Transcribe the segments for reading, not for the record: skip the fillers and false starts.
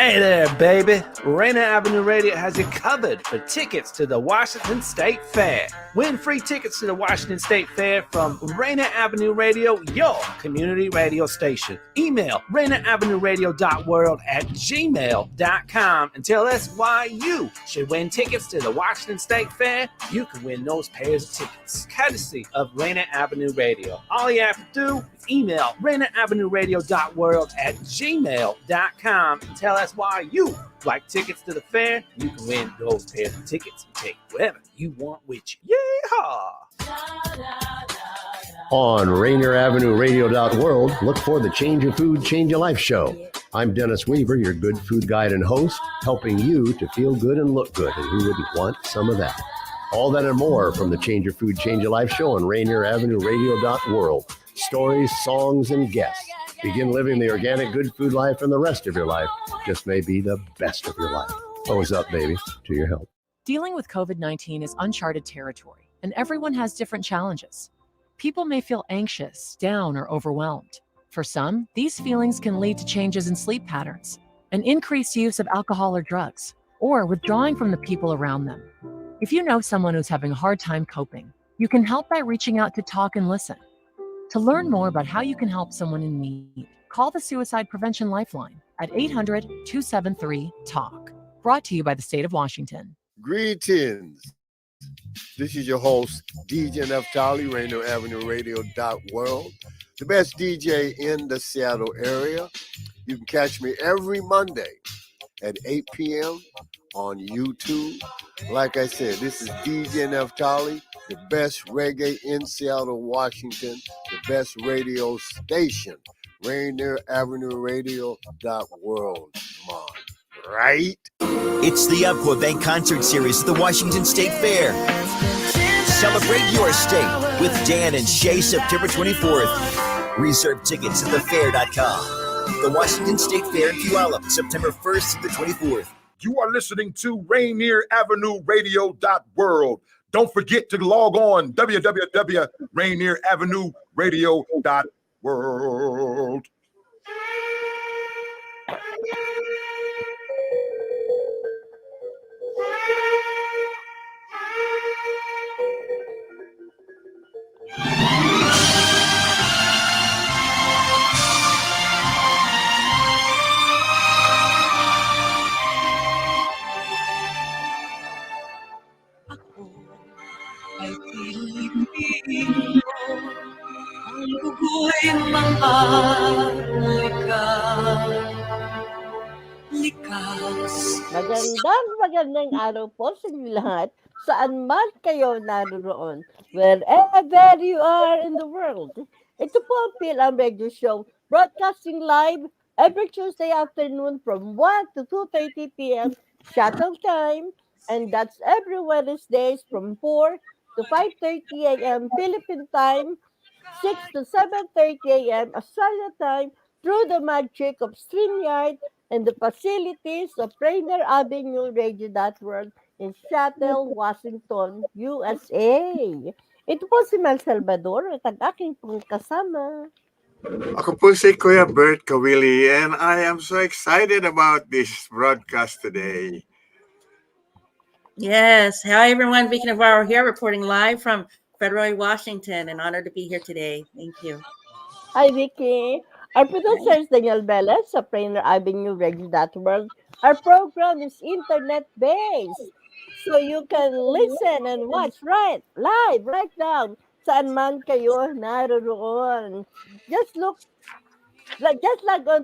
Hey there, baby. Rainier Avenue Radio has you covered for tickets to the Washington State Fair. Win free tickets to the Washington State Fair from Rainier Avenue Radio, your community radio station. Email rainieravenue.world@gmail.com and tell us why you should win tickets to the Washington State Fair. You can win those pairs of tickets, courtesy of Rainier Avenue Radio. All you have to do is email rainieravenue.world@gmail.com and tell us why you like tickets to the fair. You can win those pairs of tickets and take whatever you want with you. Yeehaw! On RainierAvenueRadio.world, look for the Change Your Food, Change Your Life show. I'm Dennis Weaver, your good food guide and host, helping you to feel good and look good, and who wouldn't want some of that? All that and more from the Change Your Food, Change Your Life show on RainierAvenueRadio.world. Stories, songs, and guests. Begin living the organic good food life, and the rest of your life just may be the best of your life. Always up, baby, to your help. Dealing with COVID-19 is uncharted territory, and everyone has different challenges. People may feel anxious, down, or overwhelmed. For some, these feelings can lead to changes in sleep patterns, an increased use of alcohol or drugs, or withdrawing from the people around them. If you know someone who's having a hard time coping, you can help by reaching out to talk and listen. To learn more about how you can help someone in need, call the Suicide Prevention Lifeline at 800-273-TALK. Brought to you by the state of Washington. Greetings. This is your host, DJ Neftali, Rainier Avenue Radio.world, the best DJ in the Seattle area. You can catch me every Monday at 8 p.m. on YouTube. Like I said, this is DJ Neftali, the best reggae in Seattle, Washington, the best radio station, Rainier Avenue Radio.world. Come on, right? It's the Umpqua Bank Concert Series at the Washington State Fair. Celebrate your state with Dan and Shay September 24th. Reserve tickets at thefair.com. The Washington State Fair in Puyallup, September 1st to the 24th. You are listening to Rainier Avenue Radio.world. Don't forget to log on www.rainieravenueradio.world. Ay Pilipino, ang dugo'y likas. Magandang araw po sa inyo lahat, saan man kayo naroon, wherever you are in the world. Ito po ang Fil-Am Radio Show, broadcasting live every Tuesday afternoon from 1 to 2:30 p.m. Shuttle time, and that's every Wednesdays from 4 to 5:30 a.m. Philippine time, 6 to 7:30 a.m. Australia time, through the magic of StreamYard and the facilities of Rainier Avenue Radio.world in Seattle, Washington, USA. Ito po si Salvador at ang aking pong kasama. Ako po si Kuya Bert, Caoili, and I am so excited about this broadcast today. Yes. Hi, everyone. Vicky Navarro here, reporting live from Federal, Washington, and honored to be here today. Thank you. Hi, Vicky. Our producer is Daniel Velez of Rainier Avenue Radio.world. Our program is internet-based, so you can listen and watch live right now, saan man kayo naroon. Just log on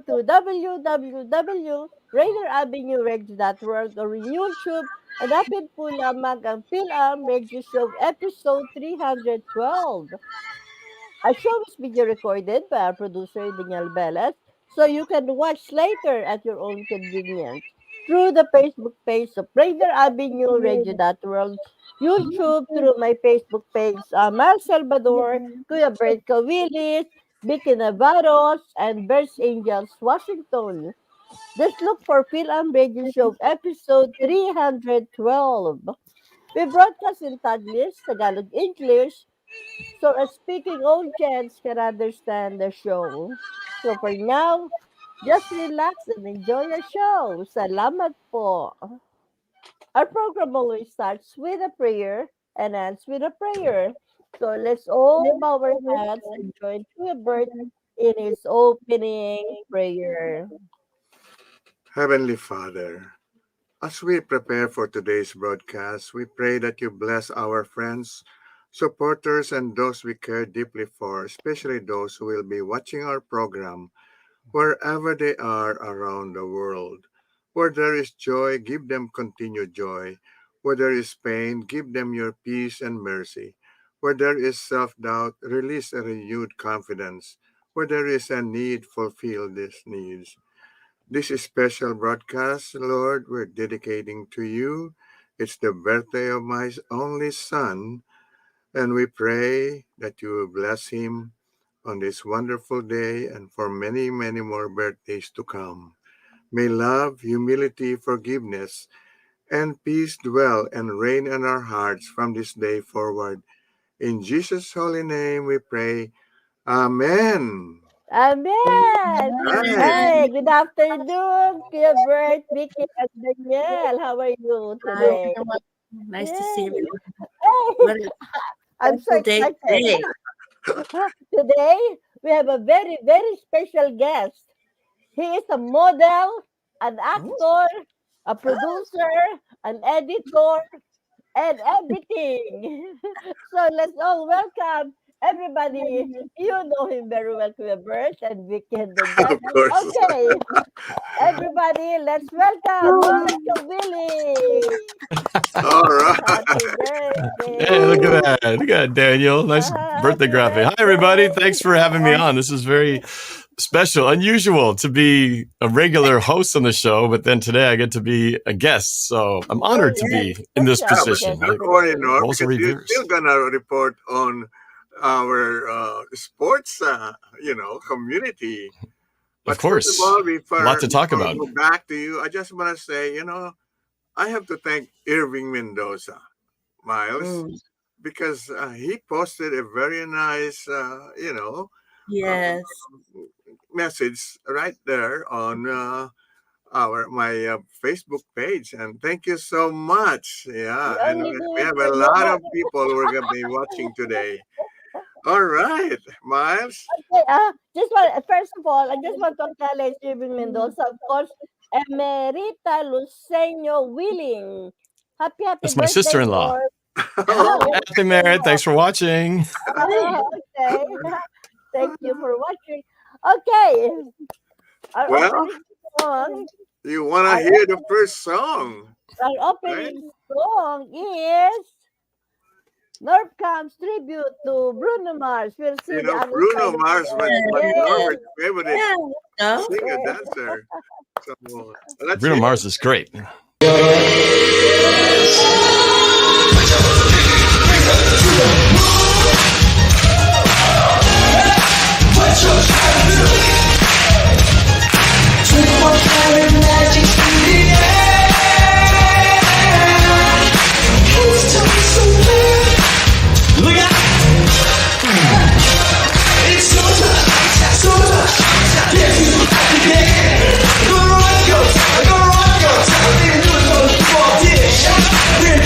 to www.rainieravenueradio.world or in YouTube. Hanapin po lamang ang Fil-Am Radio Show episode 312. Our show is video recorded by our producer Daniel Velez, so you can watch later at your own convenience through the Facebook page of Rainier Avenue Radio.world, YouTube through my Facebook page, Salvador, Kuya Bert, Caoili, Vicky Navarro, and Birds Angels, Washington. Just look for Fil-Am Radio Show episode 312. We broadcast in Tagalog, English, so a speaking audience can understand the show. So for now, Just relax and enjoy your show. Salamat po. Our program always starts with a prayer and ends with a prayer. So let's all bow our heads and join Kuya Bert in his opening prayer. Heavenly Father, as we prepare for today's broadcast, we pray that you bless our friends, supporters, and those we care deeply for, especially those who will be watching our program wherever they are around the world. Where there is joy, give them continued joy. Where there is pain, give them your peace and mercy. Where there is self doubt, release a renewed confidence. Where there is a need, fulfill these needs. This is special broadcast, Lord, we're dedicating to you. It's the birthday of my only son, and we pray that you will bless him on this wonderful day and for many, many more birthdays to come. May love, humility, forgiveness, and peace dwell and reign in our hearts from this day forward. In Jesus' holy name we pray. Amen. Amen. Right. Hey, good afternoon, Kuya Bert, Vicky, and Danielle. How are you Hi, today? everyone. Nice to see you. Hey, What a I'm so wonderful day excited. today. Today, we have a very, very special guest. He is a model, an actor, a producer, an editor, and everything. So let's all welcome everybody. You know him very well, Kuya Bert and Vicky and Danielle. Of course. Okay, everybody, let's welcome Mr. Caoili. All right. Happy Hey, birthday. look at that. Look at that, Daniel. Nice birthday Happy graphic. Hi, everybody. birthday. Thanks for having me on. This is very special, unusual to be a regular host on the show, but then today I get to be a guest. So I'm honored to be in this Special position. guest. Don't worry, Norb, Also because you're reverse. still gonna report on our sports, community. But Of course. first of all, A lot to talk before I about. go back to you, I just want to say, I have to thank Irving Mendoza, Miles, because he posted a very nice, Yes. message right there on my Facebook page, and thank you so much. Yeah, You and only do we it have for a lot of you. people who are going to be watching today. All right, Miles. Okay, first of all, I just want to acknowledge Irving Mendoza, of course, Emerita Luceño Willing. Happy That's my birthday, sister-in-law. Lord. Happy Merritt. Thanks for watching. Okay. Thank you for watching. Okay. Our Well, opening song, you want to hear the first song? our opening song is NorbCam's tribute to Bruno Mars. We'll see You the know, other Bruno side of Mars it. was my Yes. Norbert's favorite Yeah. No? singer dancer. So let's Bruno hear Mars is great. We're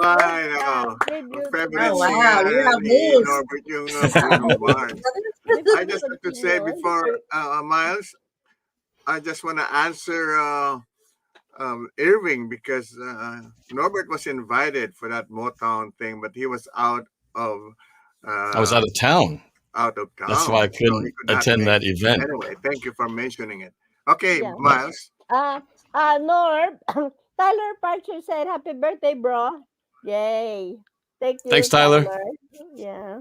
I know. Favorite Oh, wow. singer You have ni moves. Norbert yung Bruno Mars. I just want to say before, Miles, I just want to answer Irving because Norbert was invited for that Motown thing, but he was out of I was out of town. That's why I so couldn't he could not attend make that it. event. Anyway, thank you for mentioning it. Okay, Yeah. Miles. Norb, Tyler Parcher said, "Happy birthday, bro!" Yay! Thank you, Thanks, Tyler. Yeah.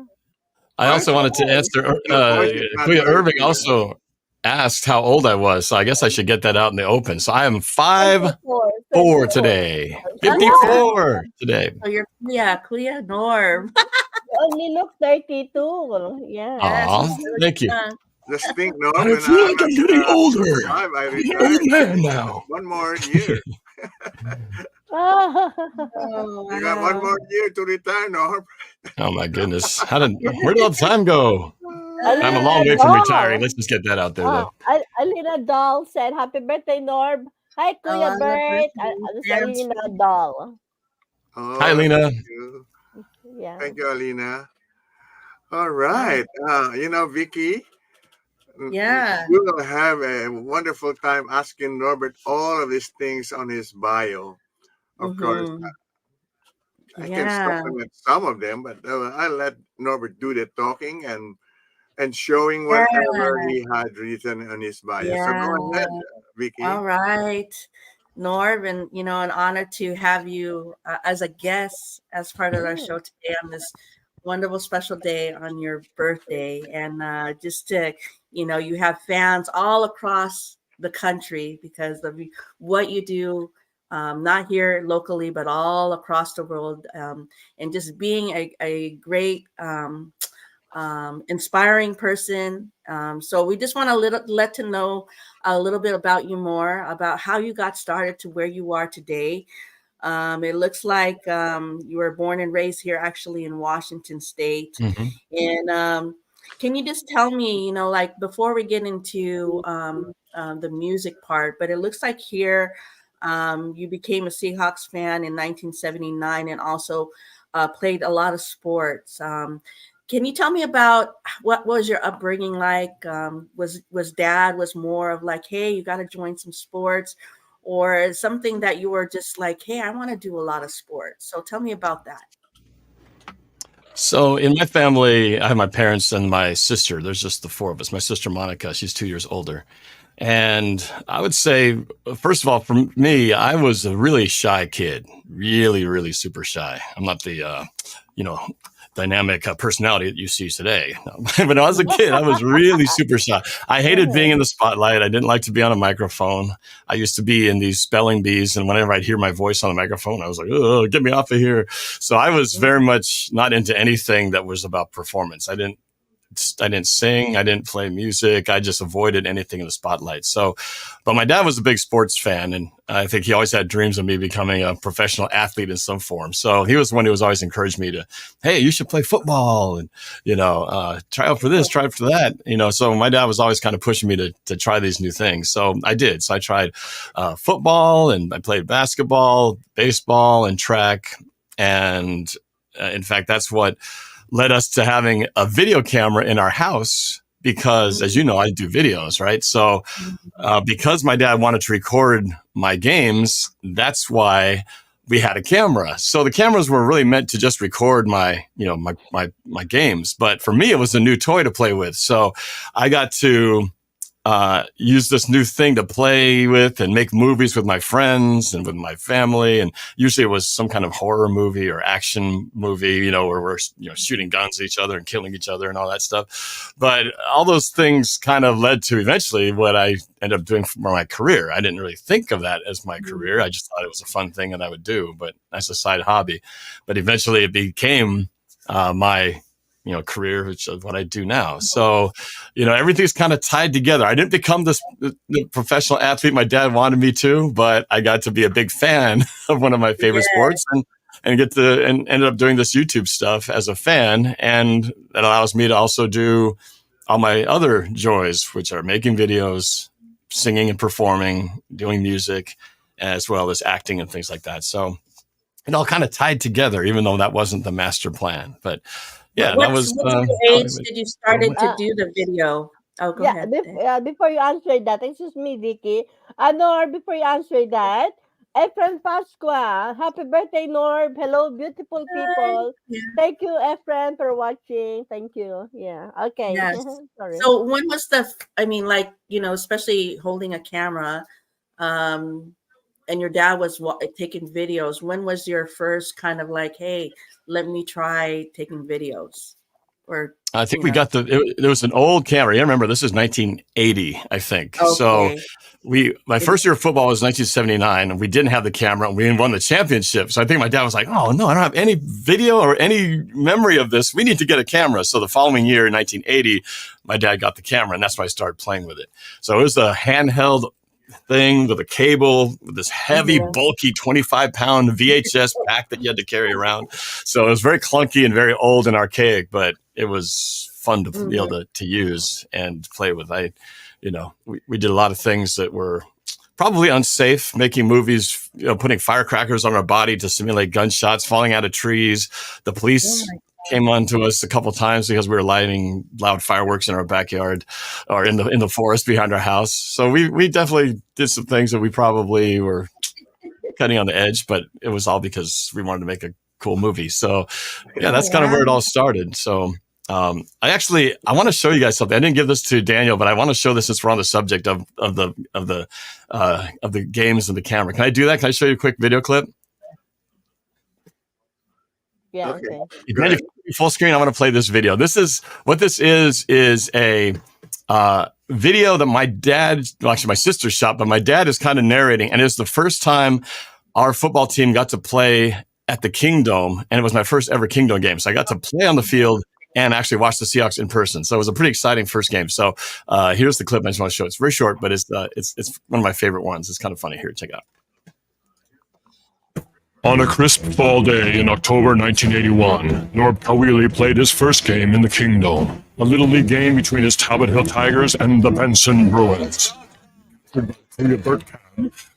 I also wanted to answer. Your voice is not Kuya very Irving clear. also asked how old I was, so I guess I should get that out in the open. So I am 5'4" today, 54 today. So you're Kuya Norb. You only look 32. Yeah. Aw, thank you. Just think, no, I when feel like I'm was, getting older. 55, I I'm an retired. old man now. One more year. Oh, You got one more year to retire, Norb. Oh my goodness! Where did all the time go? I'm a long way from retiring. Let's just get that out there, though. Alina Doll said, "Happy birthday, Norb." Hi, Kuya Bert. Alina Doll. Oh, Hi, Alina. Thank you. Yeah. Thank you, Alina. All right. Vicky, Yeah. you will have a wonderful time asking Norbert all of these things on his bio. Of course, I can Yeah. supplement some of them, but I'll let Norbert do the talking and showing whatever he had written on his bio. So go ahead, Vicky. All right. Norb, and an honor to have you as a guest as part of our show today on this wonderful special day on your birthday. And just to, you have fans all across the country because of what you do, not here locally, but all across the world. And just being a great, inspiring person. So we just want to let to know a little bit about you more, about how you got started to where you are today. It looks like you were born and raised here actually in Washington State. Mhm. And can you just tell me, like before we get into the music part, but it looks like here you became a Seahawks fan in 1979 and also played a lot of sports. Can you tell me about what was your upbringing like? Was dad was more of like, hey, you got to join some sports, or something that you were just like, hey, I want to do a lot of sports? So tell me about that. So in my family, I have my parents and my sister. There's just the four of us. My sister, Monica, she's 2 years older. And I would say, first of all, for me, I was a really shy kid, really, really super shy. I'm not the, dynamic personality that you see today. But when I was a kid, I was really super shy. I hated being in the spotlight. I didn't like to be on a microphone. I used to be in these spelling bees, and whenever I'd hear my voice on the microphone, I was like, oh, get me off of here. So I was very much not into anything that was about performance. I didn't sing. I didn't play music. I just avoided anything in the spotlight. So, but my dad was a big sports fan, and I think he always had dreams of me becoming a professional athlete in some form. So he was one who was always encouraged me to, hey, you should play football and, try out for this, try out for that. So my dad was always kind of pushing me to try these new things. So I did. So I tried football, and I played basketball, baseball, and track. And in fact, that's what led us to having a video camera in our house because, as you know, I do videos, right? So because my dad wanted to record my games, that's why we had a camera. So the cameras were really meant to just record my games. But for me, it was a new toy to play with. So I got to use this new thing to play with and make movies with my friends and with my family. And usually it was some kind of horror movie or action movie, where we're, shooting guns at each other and killing each other and all that stuff. But all those things kind of led to eventually what I ended up doing for my career. I didn't really think of that as my career. I just thought it was a fun thing that I would do, but as a side hobby. But eventually it became my career, which is what I do now. So, everything's kind of tied together. I didn't become the professional athlete my dad wanted me to, but I got to be a big fan of one of my favorite sports and ended up doing this YouTube stuff as a fan. And that allows me to also do all my other joys, which are making videos, singing and performing, doing music, as well as acting and things like that. So it all kind of tied together, even though that wasn't the master plan. But yeah, that was. What's the age did you started to do the video? Oh, go ahead. Before you answer that, excuse me, Vicky. Norb, before you answer that, Efren Pasqua, happy birthday, Norb. Hello, beautiful people. Thank you, Efren, for watching. Thank you. Yeah. Okay. Yes. Sorry. So when was like, especially holding a camera, and your dad was taking videos. When was your first kind of like, hey, let me try taking videos? Or I think we got there was an old camera. I remember this is 1980, I think. Okay. So my first year of football was 1979, and we didn't have the camera, and we won the championship. So I think my dad was like, "Oh no, I don't have any video or any memory of this. We need to get a camera." So the following year, in 1980, my dad got the camera, and that's when I started playing with it. So it was a handheld thing with a cable with this heavy, bulky 25-pound VHS pack that you had to carry around. So it was very clunky and very old and archaic, but it was fun to be able to use and play with. We did a lot of things that were probably unsafe, making movies, putting firecrackers on our body to simulate gunshots, falling out of trees. The police came on to us a couple of times because we were lighting loud fireworks in our backyard or in the forest behind our house. So we definitely did some things that we probably were cutting on the edge, but it was all because we wanted to make a cool movie. So yeah, that's kind of where it all started. So I want to show you guys something. I didn't give this to Daniel, but I want to show this since we're on the subject of the games and the camera. Can I do that? Can I show you a quick video clip? Yeah. Okay. Daniel, full screen. I want to play this video. This is a video that my dad, well, actually my sister shot, but my dad is kind of narrating, and it's the first time our football team got to play at the Kingdome, and it was my first ever Kingdome game. So I got to play on the field and actually watch the Seahawks in person. So it was a pretty exciting first game. So here's the clip I just want to show. It's very short, but it's one of my favorite ones. It's kind of funny. Here, check it out. On a crisp fall day in October 1981, Norb Caoili played his first game in the Kingdome, a Little League game between his Talbot Hill Tigers and the Benson Bruins. Kuya Bert,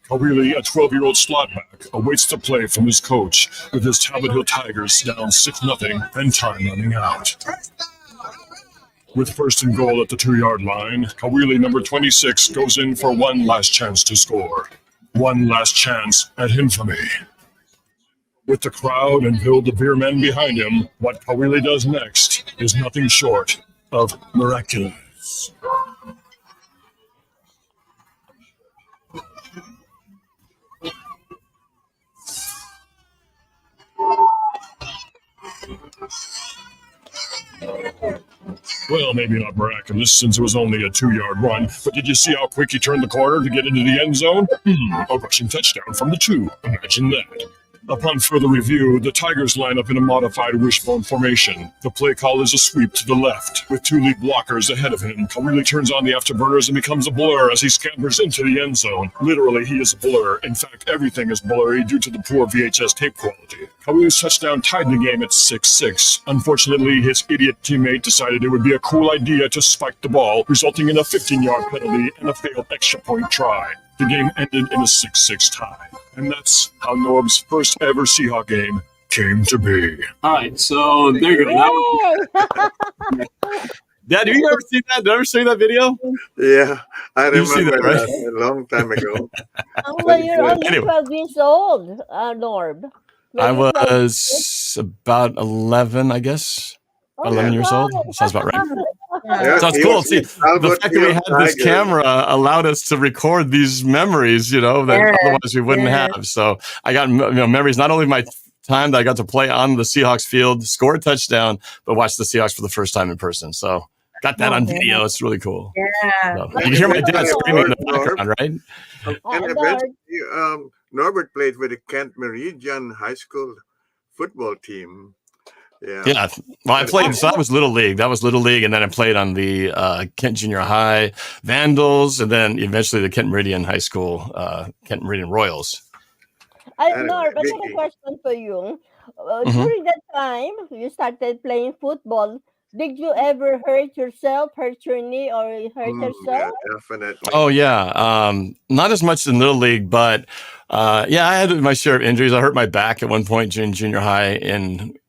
Caoili, a 12-year-old slot back, awaits the play from his coach with his Talbot Hill Tigers down 6-0 and time running out. With first and goal at the 2-yard line, Caoili, number 26, goes in for one last chance to score. One last chance at infamy. With the crowd and Bill the Beer Men behind him, what Caoili does next is nothing short of miraculous. Well, maybe not miraculous since it was only a 2-yard run, but did you see how quick he turned the corner to get into the end zone? A rushing touchdown from the 2. Imagine that. Upon further review, the Tigers line up in a modified wishbone formation. The play call is a sweep to the left. With 2 lead blockers ahead of him, Caoili turns on the afterburners and becomes a blur as he scampers into the end zone. Literally, he is a blur. In fact, everything is blurry due to the poor VHS tape quality. Caoili's touchdown tied the game at 6-6. Unfortunately, his idiot teammate decided it would be a cool idea to spike the ball, resulting in a 15-yard penalty and a failed extra point try. The game ended in a 6-6 tie. And that's how Norb's first ever Seahawk game came to be. All right, so there you go. Dad, have you ever seen that? Did I ever show you that video? Yeah, I remember that, right? that a long time ago. Well, you're only 12 years old, Norb. I was about 11, I guess. 11 years old. Sounds about right. Sounds cool. See, the fact that we had this camera allowed us to record these memories, that otherwise we wouldn't have. So I got memories, not only of my time that I got to play on the Seahawks field, score a touchdown, but watch the Seahawks for the first time in person. So got that on video. It's really cool. Yeah. So, you can hear my dad screaming in the background, right? And eventually, Norbert played with the Kent Meridian High School football team. Yeah. Well, I played. So that was Little League. And then I played on the Kent Junior High Vandals, and then eventually the Kent Meridian High School, Kent Meridian Royals. Norb, I have a question for you. During that time, you started playing football. Did you ever hurt yourself, hurt your knee, or hurt Yeah, yourself? definitely. Oh yeah, not as much in little league, but yeah, I had my share of injuries. I hurt my back at one point during junior high.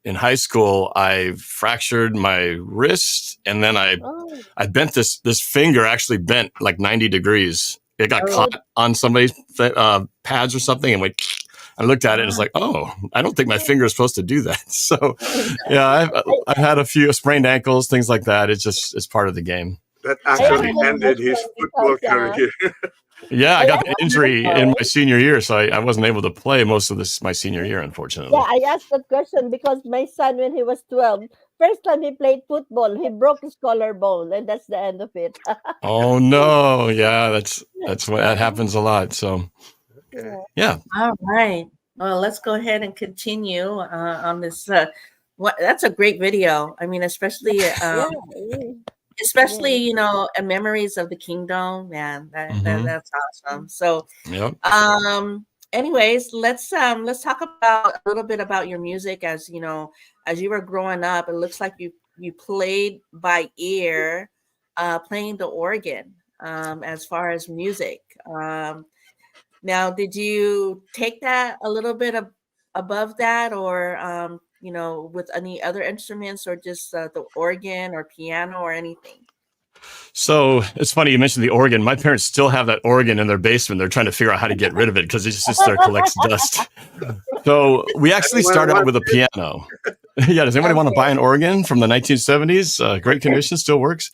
In high school, I fractured my wrist, and then Oh, I bent this finger. Actually bent like 90 degrees. It got oh, caught on somebody's pads or something, and went. I looked at it and it's like, oh, I don't think my finger is supposed to do that. So, yeah, I've had a few sprained ankles, things like that. It's part of the game. That I actually asked that ended his question football because career. Yeah, I I got asked the that injury in question. my senior year, so I wasn't able to play most of my senior year, Yeah, unfortunately. I asked that question because my son, when he was 12, first time he played football, he broke his collarbone, and that's the end of it. Oh no, yeah, that's what that happens a lot. So Okay. yeah, All right. Well, let's go ahead and continue on this. That's a great video. I mean, especially Yeah, yeah, especially yeah. memories of the kingdom. Man, hmm that's awesome. So, yep. anyways, let's talk about a little bit about your music. As you were growing up, it looks like you played by ear, playing the organ. As far as music, now, did you take that a little bit above that, or with any other instruments, or just the organ or piano or anything? So it's funny you mentioned the organ. My parents still have that organ in their basement. They're trying to figure out how to get rid of it because it just there collects dust. So we actually Anyone started out want with a it? piano. Yeah, does anybody want to Okay. buy an organ from the 1970s? Great condition, still works.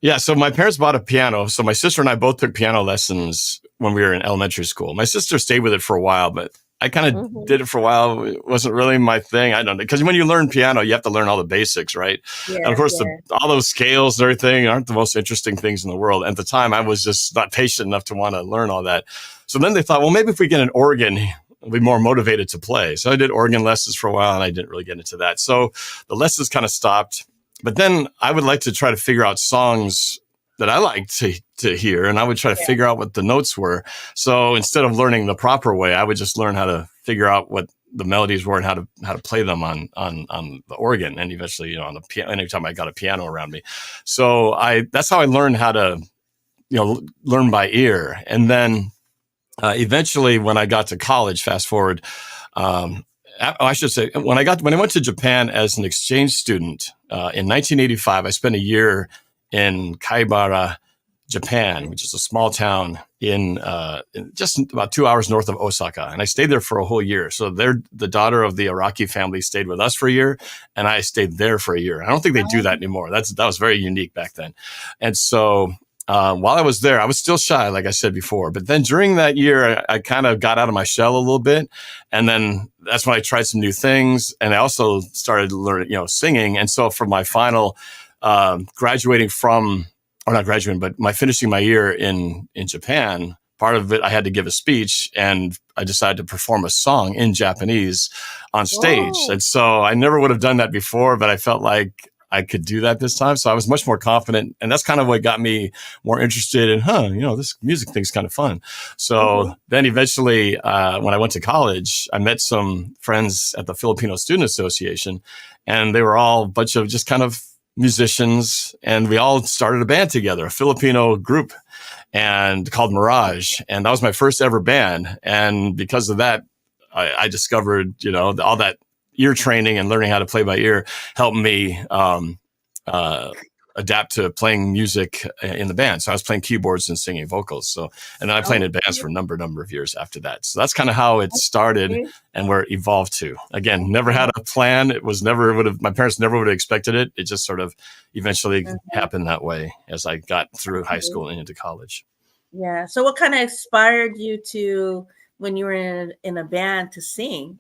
Yeah, so my parents bought a piano. So my sister and I both took piano lessons when we were in elementary school. My sister stayed with it for a while, but I kind of Mm-hmm. did it for a while. It wasn't really my thing. I don't know. Because when you learn piano, you have to learn all the basics, right? And of Yes, course, yes. all those scales and everything aren't the most interesting things in the world. At the time, I was just not patient enough to want to learn all that. So then they thought, well, maybe if we get an organ, we'll be more motivated to play. So I did organ lessons for a while, and I didn't really get into that. So the lessons kind of stopped. But then I would like to try to figure out songs that I like to hear, and I would try to Yeah. figure out what the notes were. So instead of learning the proper way, I would just learn how to figure out what the melodies were and how to play them on the organ, and eventually, on the piano. Anytime I got a piano around me, so that's how I learned how to learn by ear. And then eventually, when I got to college, fast forward. I should say, when I went to Japan as an exchange student in 1985, I spent a year in Kaibara, Japan, which is a small town in just about 2 hours north of Osaka. And I stayed there for a whole year. So the daughter of the Araki family stayed with us for a year, and I stayed there for a year. I don't think they do that anymore. That was very unique back then. And so while I was there, I was still shy, like I said before. But then during that year, I kind of got out of my shell a little bit. And then that's when I tried some new things. And I also started learning, singing. And so for my final graduating from, or not graduating, but finishing my year in Japan, part of it, I had to give a speech, and I decided to perform a song in Japanese on stage. Oh, And so I never would have done that before, but I felt like I could do that this time. So I was much more confident. And that's kind of what got me more interested in, this music thing's kind of fun. So then eventually, when I went to college, I met some friends at the Filipino Student Association, and they were all a bunch of just kind of musicians, and we all started a band together, a Filipino group, and called Mirage. And that was my first ever band. And because of that, I discovered, all that ear training and learning how to play by ear helped me adapt to playing music in the band. So I was playing keyboards and singing vocals. So, and then I played in bands for a number of years after that. So that's kind of how it started and where it evolved to. Again, never had a plan. It was my parents never would have expected it. It just sort of eventually happened that way as I got through high school and into college. Yeah. So, what kind of inspired you to, when you were in a band, to sing?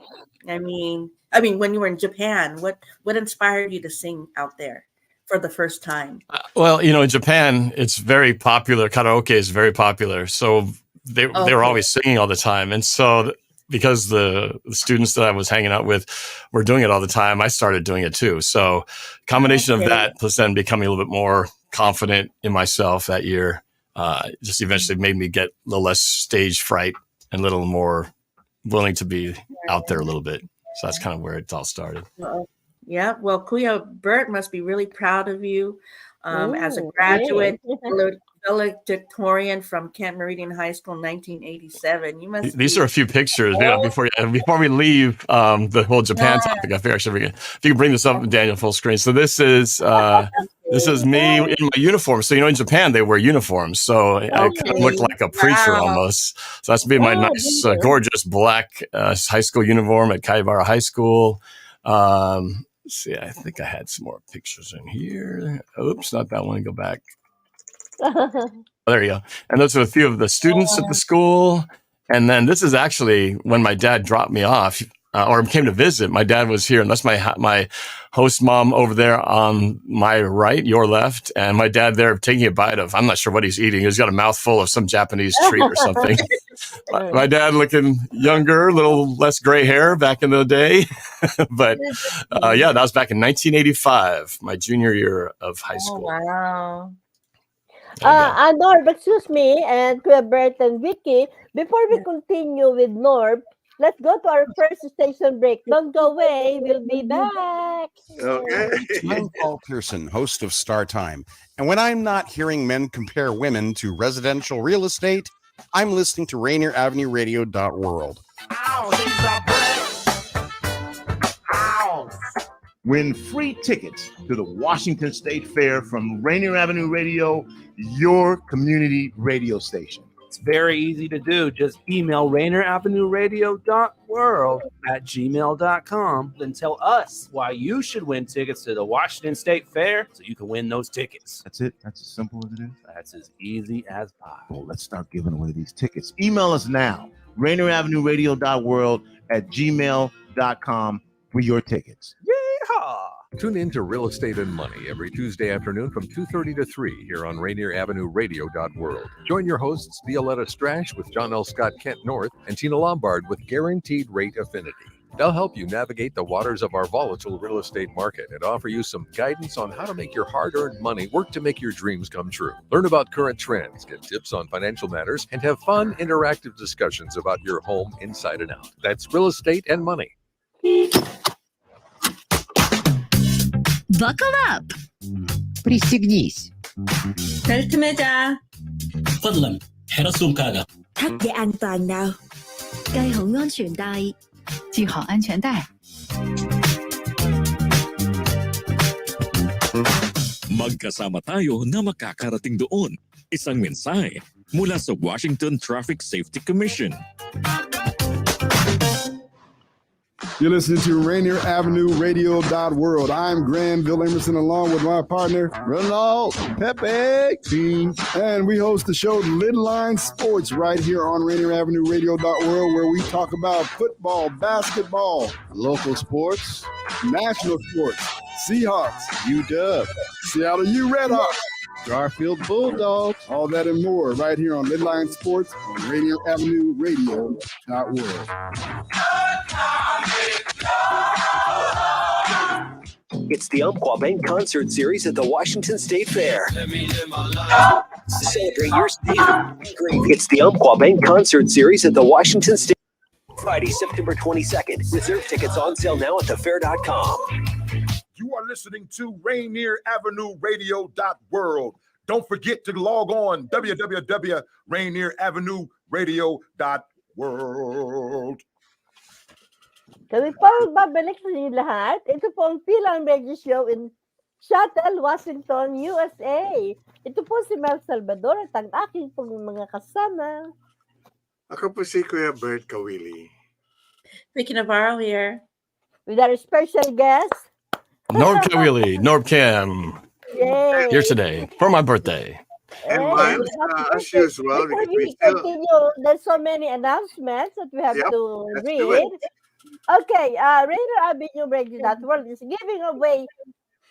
I mean, when you were in Japan, what inspired you to sing out there for the first time? Well, in Japan, it's very popular. Karaoke is very popular. So they were always singing all the time. And so because the students that I was hanging out with were doing it all the time, I started doing it too. So combination of that plus then becoming a little bit more confident in myself that year just eventually made me get a little less stage fright and a little more willing to be out there a little bit. So that's kind of where it all started. Yeah. Well, Kuya Bert must be really proud of you as a Mm, graduate yeah. valedictorian from Kent Meridian High School in 1987. You must These are be. a few pictures. Oh, Before we leave the whole Japan topic, I figure if you can bring this up, Daniel, full screen. So this is me in my uniform. So in Japan they wear uniforms, so I kind of look okay. like a preacher Wow. almost. So that's me in my Oh, nice, dear. gorgeous black high school uniform at Kaibara High School. Let's see, I think I had some more pictures in here. Oops, not that one. Go back. There you go. And those are a few of the students at the school. And then this is actually when my dad dropped me off or came to visit. My dad was here, and that's my host mom over there on my right, your left, and my dad there taking a bite of, I'm not sure what he's eating. He's got a mouthful of some Japanese treat or something. My dad looking younger, a little less gray hair back in the day. But yeah, that was back in 1985, my junior year of high Oh, school. wow. Norb, excuse me, and Kuya Bert and Vicky, before we continue with Norb, let's go to our first station break. Don't go away. We'll be back. Okay. I'm Paul Pearson, host of Star Time. And when I'm not hearing men compare women to residential real estate, I'm listening to Rainier Avenue Radio.world. Win free tickets to the Washington State Fair from Rainier Avenue Radio, your community radio station. It's very easy to do. Just email rainieravenue.world@gmail.com. Then tell us why you should win tickets to the Washington State Fair so you can win those tickets. That's it. That's as simple as it is. That's as easy as pie. Well, let's start giving away these tickets. Email us now, rainieravenue.world@gmail.com for your tickets. Yeehaw! Tune in to Real Estate and Money every Tuesday afternoon from 2:30 to 3 here on Rainier Avenue Radio.world. Join your hosts Violetta Strash with John L. Scott Kent North and Tina Lombard with Guaranteed Rate Affinity. They'll help you navigate the waters of our volatile real estate market and offer you some guidance on how to make your hard-earned money work to make your dreams come true. Learn about current trends, get tips on financial matters, and have fun, interactive discussions about your home inside and out. That's Real Estate and Money. Buckle up. Пристегнись. Kaltmeda. Fadlan, hera sumkaga. Thắt dây an toàn nào. Cài hậu an toàn帶. 系好安全帶. Magkasama tayo na makakarating doon. Isang mensahe mula sa Washington Traffic Safety Commission. You're listening to Rainier Avenue Radio.world. I'm Granville Emerson along with my partner, Ronald Pepe Team. And we host the show Little Line Sports right here on Rainier Avenue Radio.world, where we talk about football, basketball, local sports, national sports, Seahawks, UW, Seattle U Redhawks, Garfield Bulldogs, all that and more right here on Little Line Sports on Rainier Avenue Radio.world. It's the Umpqua Bank Concert Series at the Washington State Fair. Celebrate your state. It's the Umpqua Bank Concert Series at the Washington State. Friday, September 22nd. Reserve tickets on sale now at thefair.com. You are listening to Rainier Avenue Radio.world. Don't forget to log on www.rainieravenue.radio.world. Kami po magbabalik sa inyo lahat. Ito po ang Fil-Am Radio Show in Seattle, Washington, USA. Ito po si Mel Salvador at ang aking pong mga kasama. Ako po si Kuya Bert Caoili. Vicky Navarro here. With our special guest, Norb Caoili, NorbCam, Yay. here today for my birthday. And mine, as usual, before we continue, there's so many announcements that we have to let's do it. read. Okay, Rainier Avenue Radio.world is giving away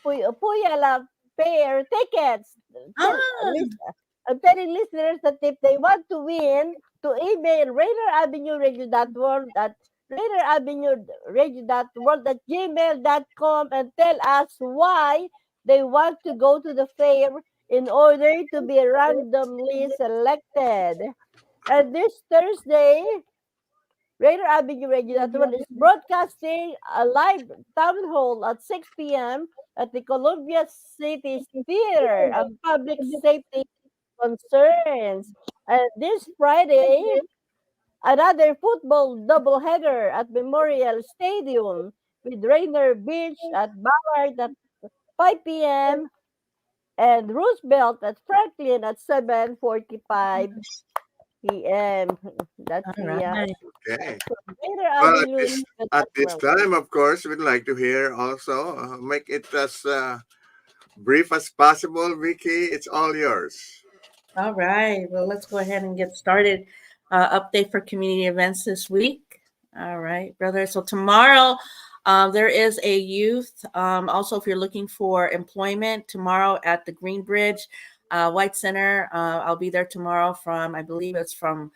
Puyala Fair tickets. I'm telling listeners that if they want to win, to email Rainier Avenue Radio.world at Rainier Avenue Radio.world at gmail.com and tell us why they want to go to the fair in order to be randomly selected. And this Thursday, Rainier Avenue Radio Network is broadcasting a live town hall at 6 p.m. at the Columbia City Theater on public safety concerns. And this Friday, another football doubleheader at Memorial Stadium with Rainier Beach at Ballard at 5 p.m. and Roosevelt at Franklin at 7:45 p.m. That's All the right. Okay. Rainier Well, Avenue at this Network. time, of course, we'd like to hear also, make it as brief as possible. Vicky, it's all yours. All right. Well, let's go ahead and get started. Update for community events this week. All right, brother. So tomorrow, there is a youth. Also, if you're looking for employment, tomorrow at the Greenbridge White Center, I'll be there tomorrow from, I believe it's from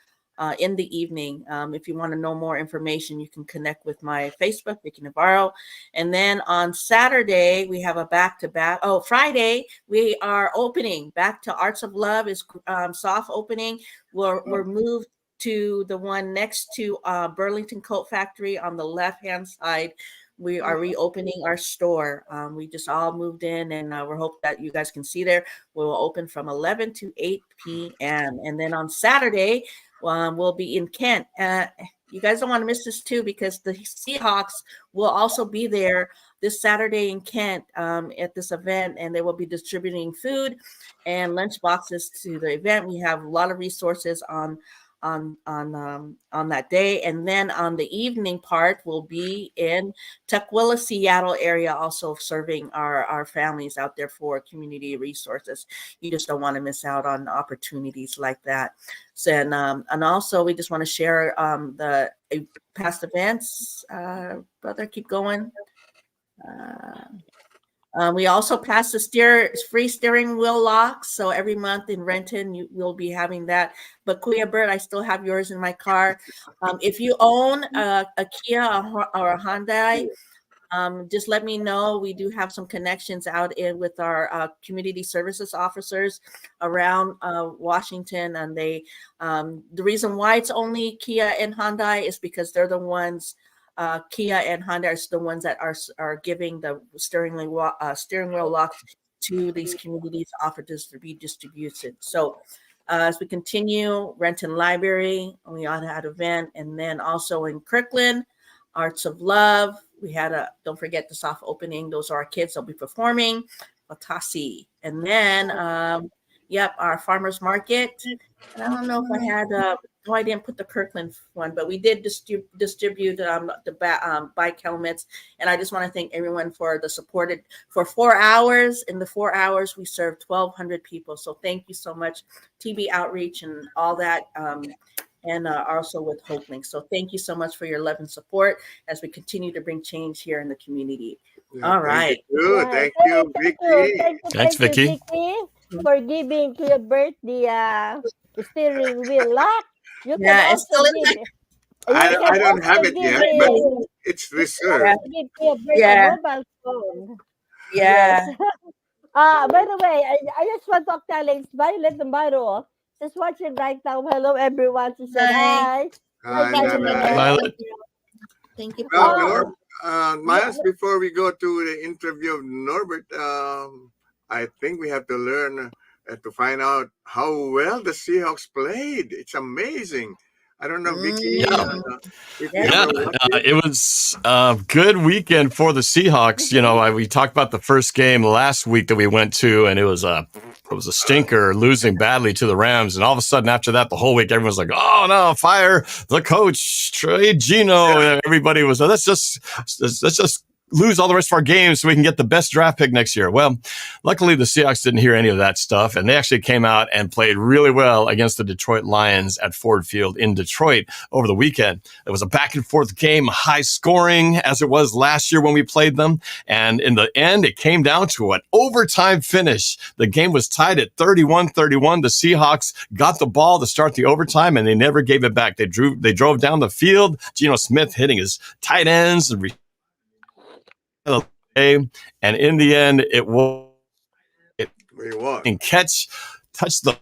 in the evening. If you want to know more information, you can connect with my Facebook, Vicky Navarro. And then on Saturday, we have a back-to-back. Oh, Friday, we are opening. Back to Arts of Love is soft opening. We're moved to the one next to Burlington Coat Factory on the left-hand side. We are reopening our store. We just all moved in, and we're hoping that you guys can see there. We will open from 11 to 8 p.m. And then on Saturday, we'll be in Kent. You guys don't want to miss this too, because the Seahawks will also be there this Saturday in Kent at this event, and they will be distributing food and lunch boxes to the event. We have a lot of resources on that day. And then on the evening part, we'll be in Tukwila, Seattle area, also serving our families out there for community resources. You just don't want to miss out on opportunities like that. So, and also we just want to share the past events. Brother, keep going. We also pass the free steering wheel locks. So every month in Renton, we'll be having that. But Kuya Bert, I still have yours in my car. If you own a Kia or a Hyundai, just let me know. We do have some connections out with our community services officers around Washington. And the reason why it's only Kia and Hyundai is because they're the ones. Kia and Honda are the ones that are giving the steering wheel locks to these communities offered to be distributed. So as we continue, Renton Library, we had an event, and then also in Kirkland, Arts of Love, we had don't forget the soft opening. Those are our kids. They'll be performing. Watasi, and then our farmers market. And I don't know if I had. I didn't put the Kirkland one, but we did distribute the bike helmets. And I just want to thank everyone for the supported for 4 hours. In the 4 hours, we served 1,200 people. So thank you so much, TB Outreach and all that. And also with Hopelink. So thank you so much for your love and support as we continue to bring change here in the community. All right. Thank you, Vicky. Thanks, Vicky. For giving Kuya Bert the steering wheel lock. You can Yeah, it's also still in give. I don't have it yet, but it's reserved. Give Kuya Bert Yeah. a mobile phone. Yeah. Yes. By the way, I just want to acknowledge Violet Navarro. She's watching right now. Hello, everyone. She said hi. Hi, Violet. Thank you. Well, Miles, before we go to the interview of Norbert, I think we have to learn to find out how well the Seahawks played. It's amazing. I don't know, Vicky. It was a good weekend for the Seahawks. You know, we talked about the first game last week that we went to, and it was a stinker, losing badly to the Rams. And all of a sudden, after that, the whole week, everyone's like, "Oh no, fire the coach, trade Gino." And everybody was, let's just lose all the rest of our games so we can get the best draft pick next year. Well, luckily the Seahawks didn't hear any of that stuff, and they actually came out and played really well against the Detroit Lions at Ford Field in Detroit over the weekend. It was a back and forth game, high scoring as it was last year when we played them. And in the end, it came down to an overtime finish. The game was tied at 31-31. The Seahawks got the ball to start the overtime, and they never gave it back. They drove down the field. Geno Smith hitting his tight ends and in the end, it was and touched the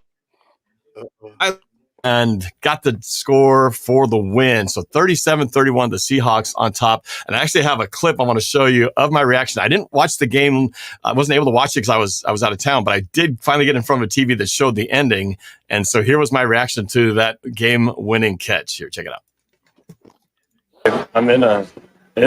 and got the score for the win. So 37-31, the Seahawks on top. And I actually have a clip I want to show you of my reaction. I didn't watch the game. I wasn't able to watch it because I was out of town, but I did finally get in front of a TV that showed the ending. And so here was my reaction to that game-winning catch. Here, check it out. I'm in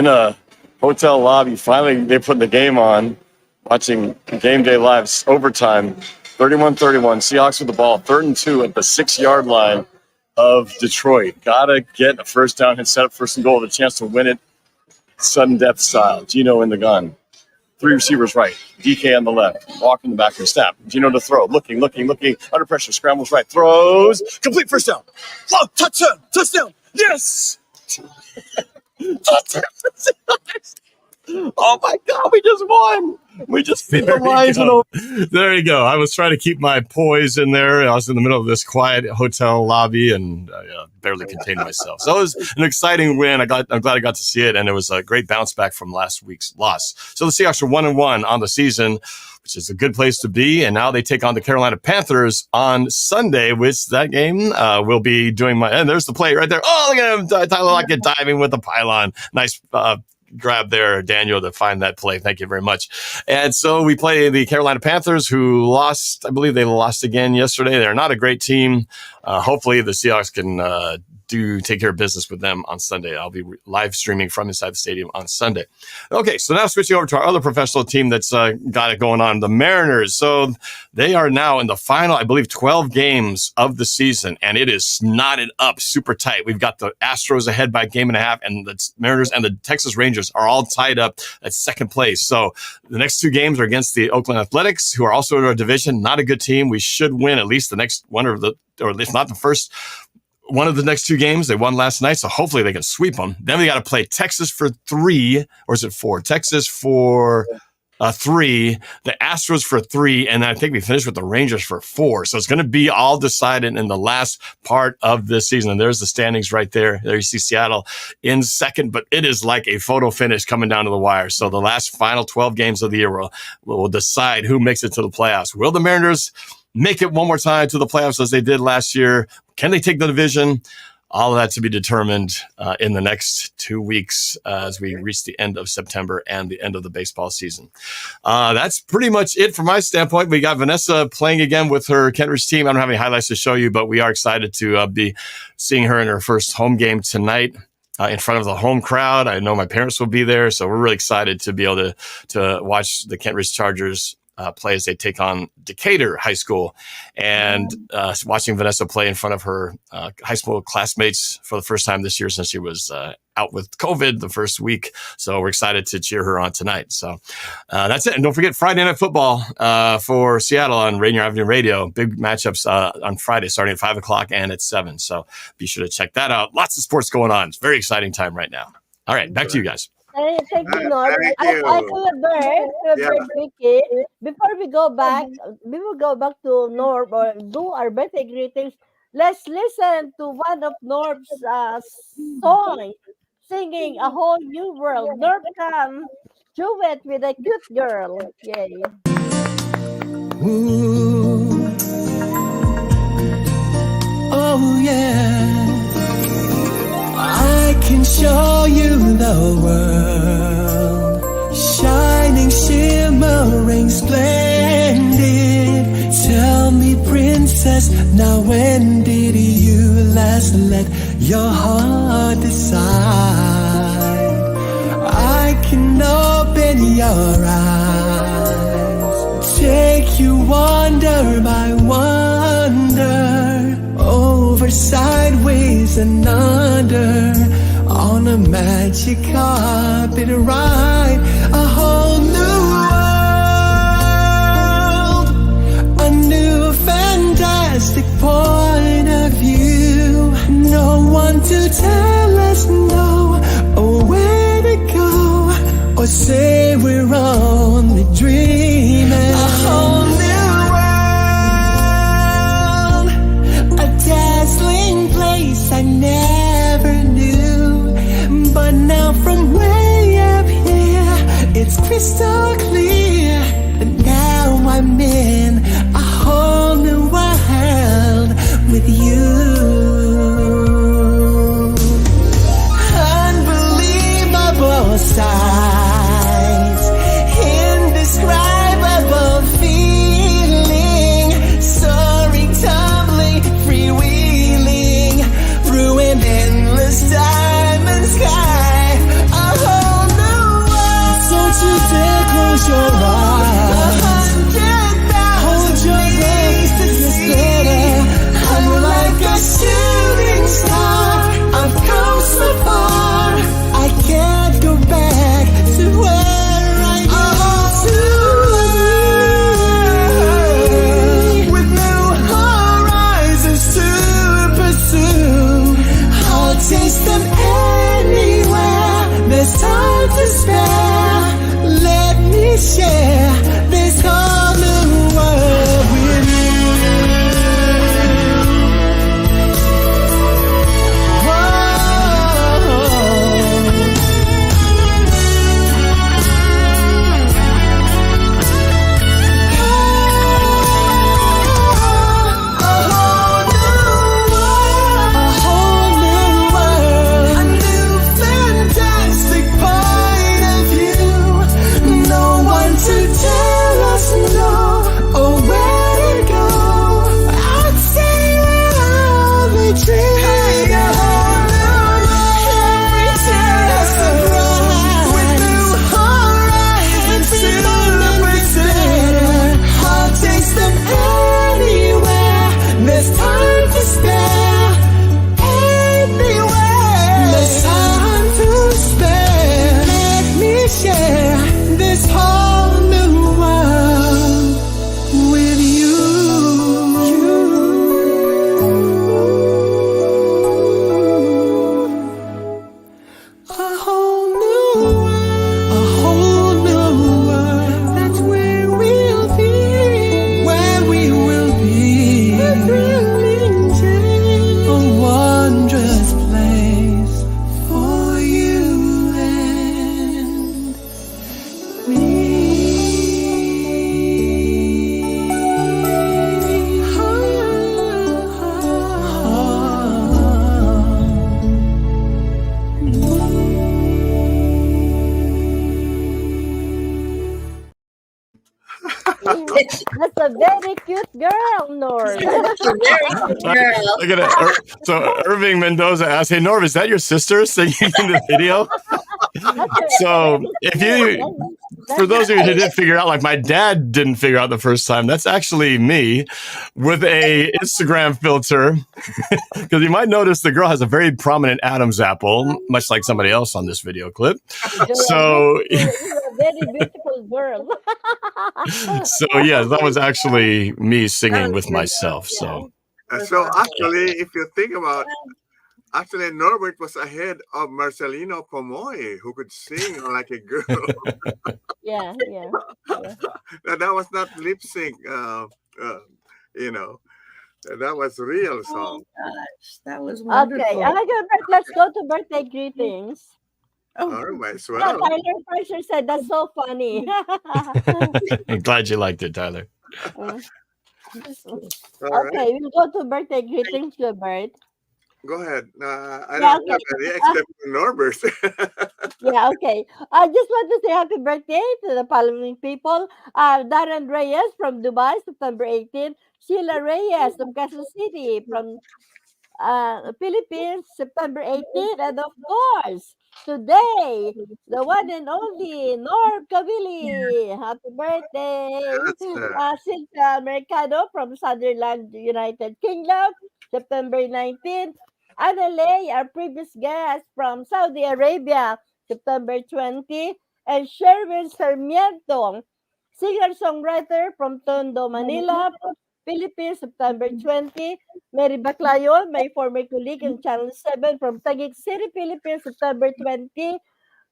a hotel lobby. Finally, they put the game on, watching Game Day Live overtime. 31-31, Seahawks with the ball, 3rd and 2 at the 6-yard line of Detroit. Gotta get a first down and set up first and goal with a chance to win it sudden death style. Gino in the gun. 3 receivers right. DK on the left. Walk in the back and snap. Gino to throw. Looking. Under pressure. Scrambles right. Throws. Complete first down. Oh, touchdown. Yes. Touchdown. Oh my God, we just won. We just beat the Lions. There you go. I was trying to keep my poise in there. I was in the middle of this quiet hotel lobby and barely contained myself. So it was an exciting win. I'm glad I got to see it, and it was a great bounce back from last week's loss. So the Seahawks are 1-1 on the season, which is a good place to be. And now they take on the Carolina Panthers on Sunday, which that game will be doing and there's the play right there. Oh, look at him. Tyler Lockett diving with the pylon. Nice grab there, Daniel, to find that play. Thank you very much. And so we play the Carolina Panthers, who lost. I believe they lost again yesterday. They're not a great team. Hopefully the Seahawks can take care of business with them on Sunday. I'll be live streaming from inside the stadium on Sunday. Okay, so now switching over to our other professional team that's got it going on, the Mariners. So they are now in the final, I believe, 12 games of the season, and it is knotted up super tight. We've got the Astros ahead by a game and a half, and the Mariners and the Texas Rangers are all tied up at second place. So the next 2 games are against the Oakland Athletics, who are also in our division. Not a good team. We should win at least the next one, or if not the first one of the next 2 games. They won last night, so hopefully they can sweep them. Then we got to play Texas for 3, or is it 4? Texas for 3, the Astros for 3, and I think we finished with the Rangers for 4. So it's going to be all decided in the last part of this season. And there's the standings right there. There you see Seattle in second, but it is like a photo finish coming down to the wire. So the last final 12 games of the year will decide who makes it to the playoffs. Will the Mariners make it one more time to the playoffs as they did last year? Can they take the division? All of that to be determined in the next 2 weeks as we reach the end of September and the end of the baseball season. That's pretty much it from my standpoint. We got Vanessa playing again with her Kentridge team. I don't have any highlights to show you, but we are excited to be seeing her in her first home game tonight in front of the home crowd. I know my parents will be there, so we're really excited to be able to watch the Kentridge Chargers play as they take on Decatur High School, and watching Vanessa play in front of her high school classmates for the first time this year since she was out with COVID the first week. So we're excited to cheer her on tonight. So that's it. And don't forget Friday Night Football for Seattle on Rainier Avenue Radio. Big matchups on Friday starting at 5 o'clock and at 7. So be sure to check that out. Lots of sports going on. It's a very exciting time right now. All right, back to you guys. Thank you, Norb. Kuya Bert, Vicky. Before we go back, we will go back to Norb or do our birthday greetings. Let's listen to one of Norb's songs, singing A Whole New World. NorbCam, duet with a cute girl. Yay. Ooh. Oh, yeah. I can show you the world, shining, shimmering, splendid. Tell me, princess, now when did you last let your heart decide? I can open your eyes, take you wonder by wonder, over, sideways, and under, on a magic carpet ride, a whole new world, a new fantastic point of view. No one to tell us no, or where to go, or say we're only dreaming. A whole new world, a dazzling place I never knew. But now from way up here, cute girl, Norb. Look at it. So Irving Mendoza asked, "Hey Norb, is that your sister singing in the video?" So if you, for those of you who didn't figure out, like my dad didn't figure out the first time, that's actually me with a Instagram filter. Because you might notice the girl has a very prominent Adam's apple, much like somebody else on this video clip. So, You're a very beautiful girl. so yes, that was actually me singing with myself. So actually, if you think about, actually Norbert was ahead of Marcelino Pomoy, who could sing like a girl. Yeah. That was not lip sync. You know, that was real song. Gosh, that was wonderful. Okay, let's go to birthday greetings. All right, as Yeah, well. Tyler Fraser said that's so funny. I'm glad you liked it, Tyler. All Okay, right. we'll go to birthday greetings, Kuya Bert. Go ahead. I Yeah, don't have any except for Norbert. Yeah, okay. I just want to say happy birthday to the following people. Darren Reyes from Dubai, September 18. Sheila Reyes from Quezon City, from Philippines, September 18. And of course, today, the one and only Norb Caoili. Happy birthday. Cynthia Mercado from Sutherland, United Kingdom, September 19. Anale, our previous guest from Saudi Arabia, September 20. And Sherwin Sarmiento, singer-songwriter from Tondo, Manila, Philippines, September 20. Mary Baclayon, my former colleague in Channel 7 from Taguig City, Philippines, September 20.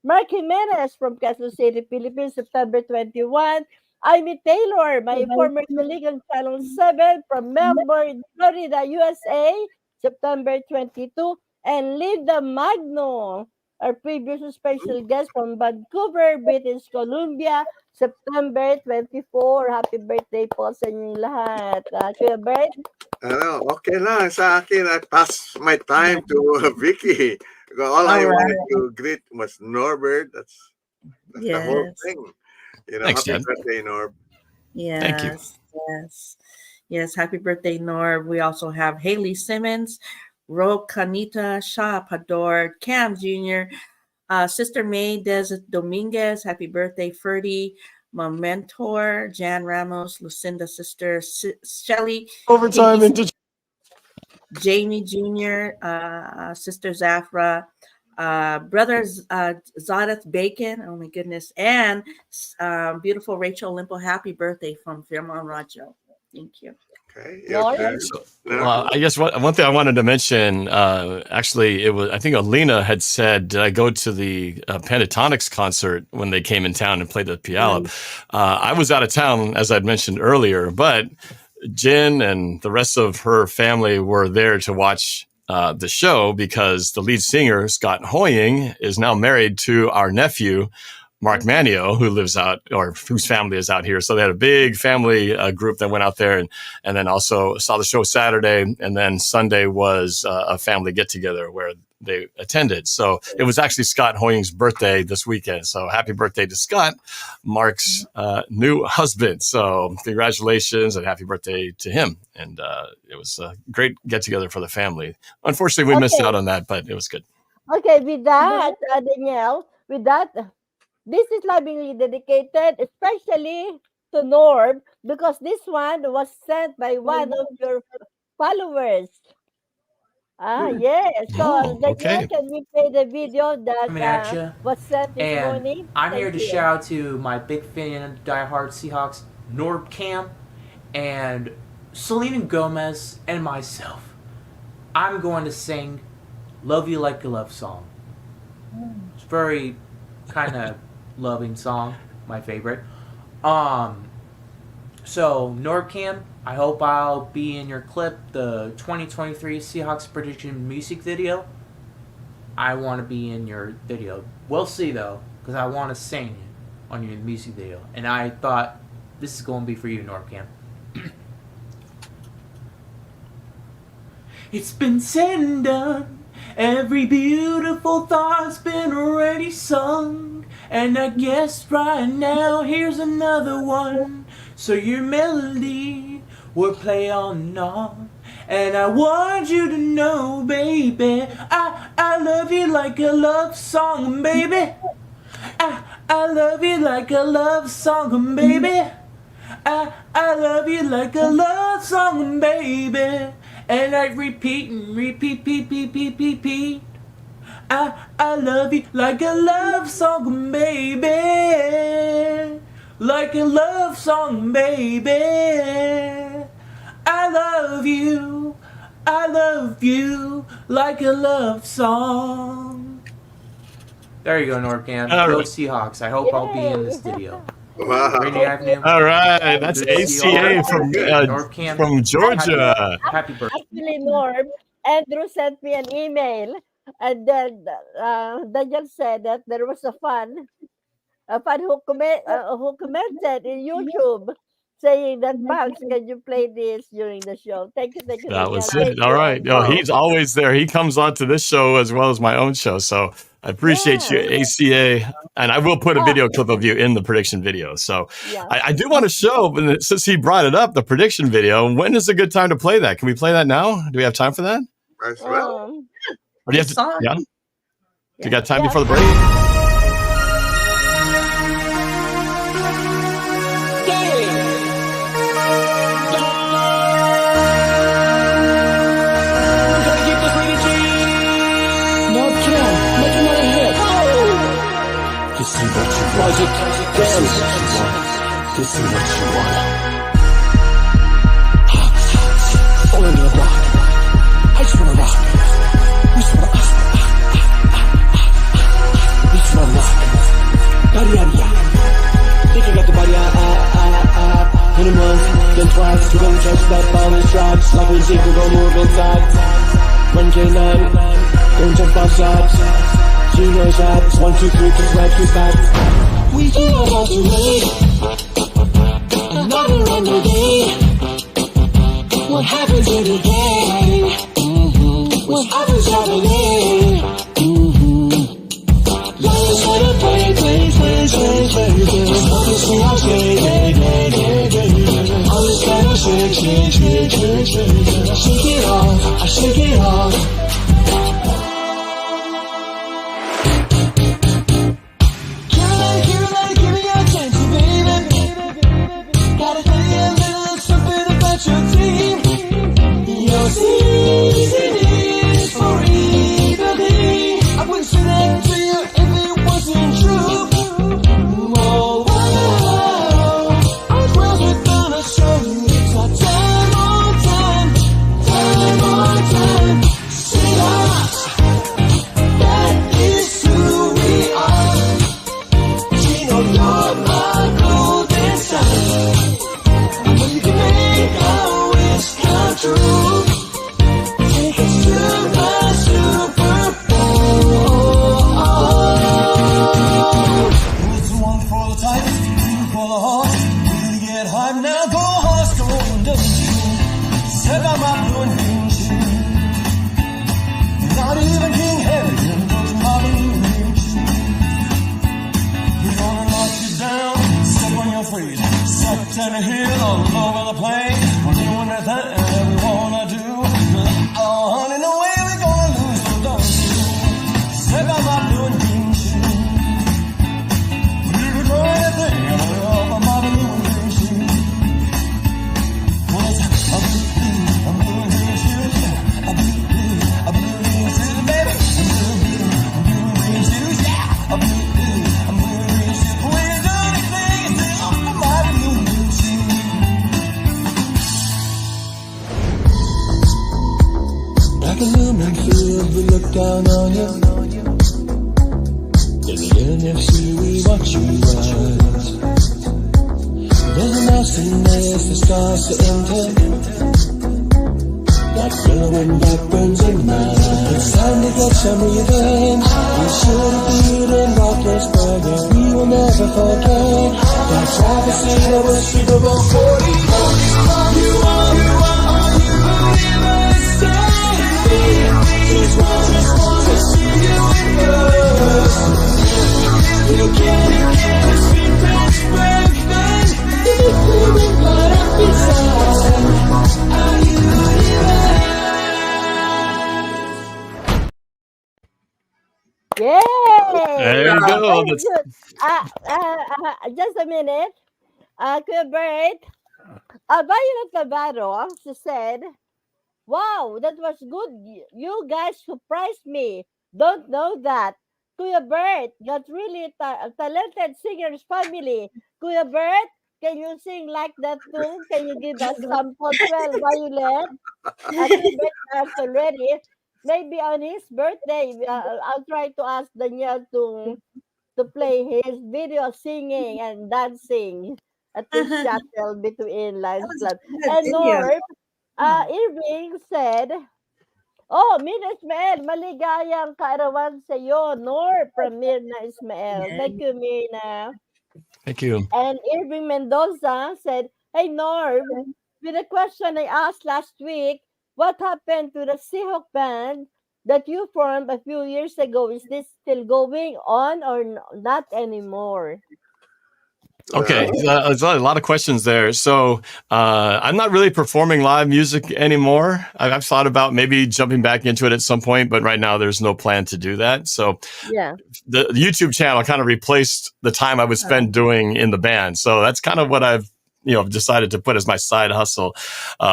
Mark Jimenez from Quezon City, Philippines, September 21. Amy Taylor, my former colleague on Channel 7 from Melbourne, Florida, USA, September 22. And Linda Magno, our previous special guest from Vancouver, British Columbia, September 24. Happy birthday po sa inyong lahat. Kuya Bert? Okay lang. Sa akin, I pass my time to Vicky. All I wanted to greet was Norbert. That's the whole thing. You know, Thanks, happy Dad. birthday, Norb. Yes. Thank you. Yes. Happy birthday, Norb. We also have Haley Simmons, Ro Canita, Shah Pador, Cam Jr., Sister May Des Dominguez. Happy birthday, Ferdy. My mentor, Jan Ramos, Lucinda's sister, Shelly. Overtime into Jamie Jr., Sister Zafra, brothers Zadeth Bacon, oh my goodness, and beautiful Rachel Limpo. Happy birthday from Fil-Am Radio. Thank you. Okay. Well, I guess one thing I wanted to mention, actually, it was, I think Alina had said, did I go to the Pentatonics concert when they came in town and played the Puyallup? I was out of town, as I'd mentioned earlier, but Jen and the rest of her family were there to watch the show because the lead singer, Scott Hoying, is now married to our nephew, Mark Manio, who lives out, or whose family is out here. So they had a big family group that went out there and then also saw the show Saturday. And then Sunday was a family get together where they attended. So it was actually Scott Hoying's birthday this weekend. So happy birthday to Scott, Mark's new husband. So congratulations and happy birthday to him. And it was a great get together for the family. Unfortunately, we missed out on that, but it was good. Okay, with that, Danielle, with that, this is lovingly dedicated, especially to Norb, because this one was sent by one of your followers. Yes. So, okay. Can we play the video Coming at ya. that was sent this And morning? I'm here to Thank you. shout out to my big fan, diehard Seahawks, NorbCam, and Selena Gomez, and myself. I'm going to sing Love You Like a Love Song. It's very kind of loving song, my favorite. So NorbCam, I hope I'll be in your clip, the 2023 Seahawks prediction music video. I want to be in your video. We'll see though, because I want to sing on your music video, and I thought this is going to be for you, NorbCam. It's been said and done. Every beautiful thought's been already sung. And I guess right now here's another one. So your melody we'll play on and on. And I want you to know, baby, I love you like a love song, baby. I love you like a love song, baby. I love you like a love song, baby. And I repeat and repeat. I love you like a love song, baby. Like a love song, baby. I love you like a love song. There you go, NorbCam. Go Seahawks. I hope I'll be in the studio. Wow. Rainier Avenue. All right, that's Good to see you ACA all. from NorbCam. from Georgia. Happy birthday. Actually, Norb, Andrew sent me an email, and then Daniel said that there was a fan who commented in YouTube saying that, Max, can you play this during the show? Thank you. That was Daniel. it. All right. No, he's always there. He comes on to this show as well as my own show. So I appreciate you, ACA. And I will put a video clip of you in the prediction video. So I do want to show, but since he brought it up, the prediction video, when is a good time to play that? Can we play that now? Do we have time for that? As well. Or do you have to, yeah? You got time before the break? This is what you want. This is what you want. All in the rock. I just wanna rock. We just wanna we just wanna rock. Body, think you got the body, in a month, then twice, you don't touch that ball and stripes. Like we think we're gonna move inside. 1K9, don't jump outside. Zero shots, 1, 2, 3, just like you back. We do not want to wait another rainy day. What happens every day? What happens every day? Life is what a play. Just want to see how shake. All this kind of shake. I shake it off. There you go. Very good. Just a minute. Kuya Bert, Violet Navarro, she said, wow, that was good. You guys surprised me. Don't know that. Kuya Bert, got really talented singers family. Kuya Bert, can you sing like that too? Can you give us sample 12, Violet? Kuya Bert asked already. Maybe on his birthday, I'll try to ask Daniel to play his video singing and dancing at this shuttle between Lions Club. And Norb, Irving said, oh, Mina Ismael, maligayang kaarawan sa iyo, Norb, from Mirna Ismael. Thank you, Mirna. Thank you. And Irving Mendoza said, hey, Norb, with a question I asked last week, what happened to the Seahawks band that you formed a few years ago? Is this still going on or not anymore? Okay, there's a lot of questions there. So I'm not really performing live music anymore. I've thought about maybe jumping back into it at some point, but right now there's no plan to do that. So yeah, the YouTube channel kind of replaced the time I would spend doing in the band. So that's kind of what I've decided to put as my side hustle,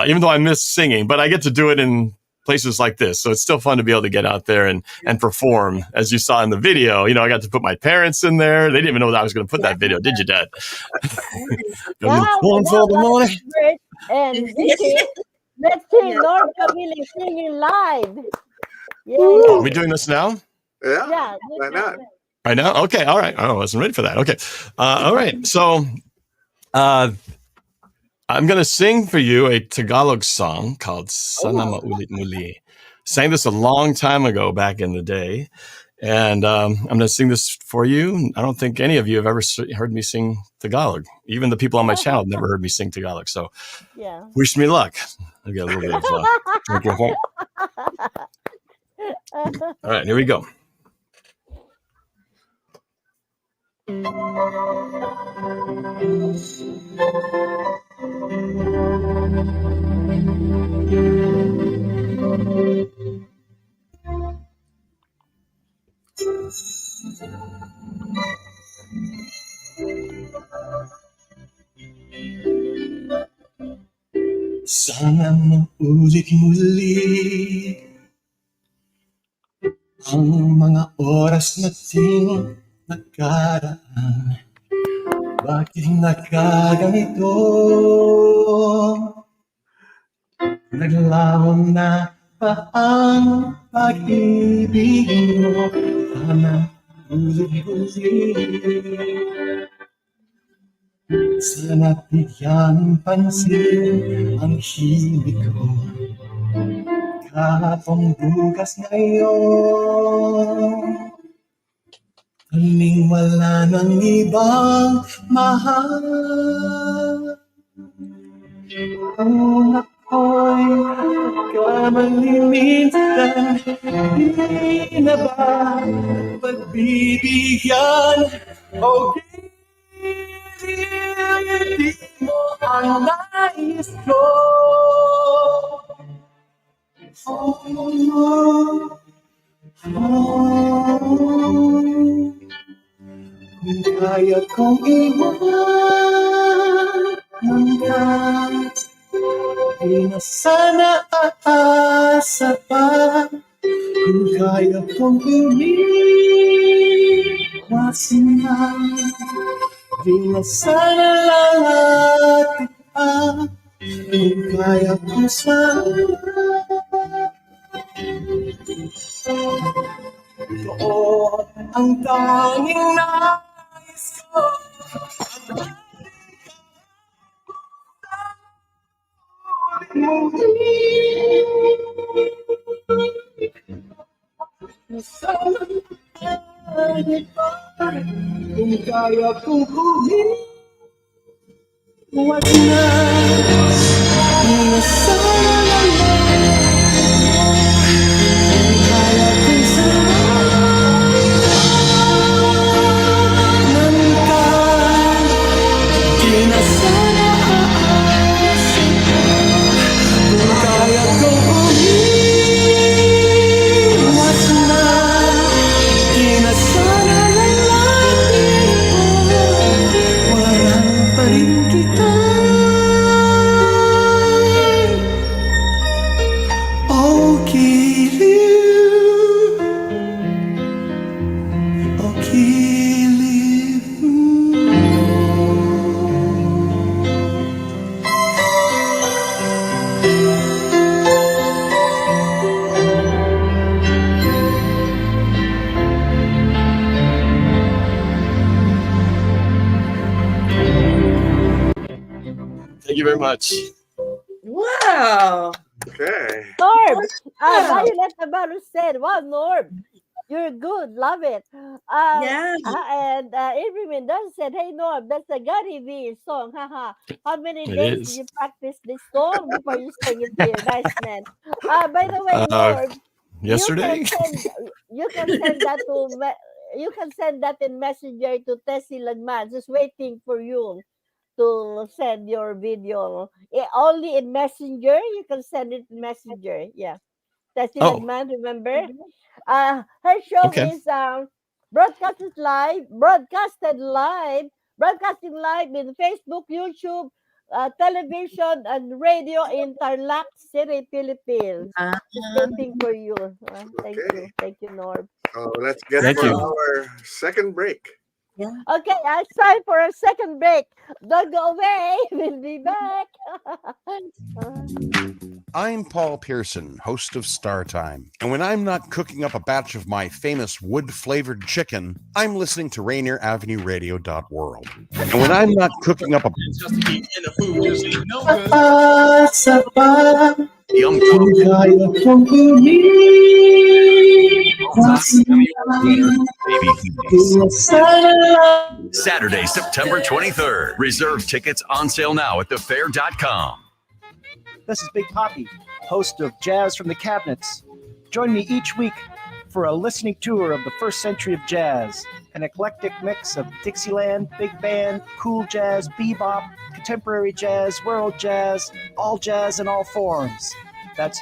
even though I miss singing, but I get to do it in places like this. So it's still fun to be able to get out there and perform. As you saw in the video, I got to put my parents in there. They didn't even know that I was going to put that video. Did you, Dad? And Vicky, let's see Norb Caoili singing live. Yeah. Are we doing this now? Yeah. Why not? Right now? Okay. All right. I wasn't ready for that. Okay. All right. So I'm going to sing for you a Tagalog song called Sana Maulit Muli. Sang this a long time ago back in the day. And I'm going to sing this for you. I don't think any of you have ever heard me sing Tagalog. Even the people on my channel have never heard me sing Tagalog. So wish me luck. I'll get a little bit of drink your heart. All right, here we go. Sana maulit muli ang mga oras nating nakaraan. Bakit nagkaganito? Naglaho na ba ang pag-ibig mo? Sana ulit-ulit. Sana bigyan pansin ang hibig ko. Kahapon bukas ngayon, kaming wala ng ibang mahal. Kung ako'y nagkamali minsan, di na ba pagbibigyan? O di mo ang nais ko? Kung kaya kong iwanan ka, di na sana aasa pa. Kung kaya kong umiwasin na, di na sana lalapit pa. Kung kaya kong sana, ito ang tanging nais ko. Kung kaya kong huwag na, sana Thank you very much. Wow. Okay. Norb, Violet Navarro said, wow, Norb, you're good. Love it. Yeah. And Avery Mendoza said, hey, Norb, that's a Gary V song. Haha. How many It days is. did you practice this song before you sing it here? Nice, man. By the way, Norb, Yesterday. you can send that to you can send that in Messenger to Tessie Lagman. Just waiting for you to send your video. Only in Messenger. You can send it in Messenger. Yeah. Tessie Lagman, remember? Her show Okay. is broadcasting live in Facebook, YouTube, television, and radio in Tarlac City, Philippines. Just waiting for you. Thank you. Thank you, Norb. Let's get Thank for you. our second break. Yeah. Okay, it's time for a second break. Don't go away. We'll be back. I'm Paul Pearson, host of Star Time. And when I'm not cooking up a batch of my famous wood-flavored chicken, I'm listening to Rainier Avenue Radio.world. And when I'm not cooking up a Just to eat in the food just ain't no good. yum Saturday, September 23rd. Reserve tickets on sale now at thefair.com. This is Big Poppy, host of Jazz from the Cabinets. Join me each week for a listening tour of the first century of jazz, an eclectic mix of Dixieland, big band, cool jazz, bebop, contemporary jazz, world jazz, all jazz in all forms. That's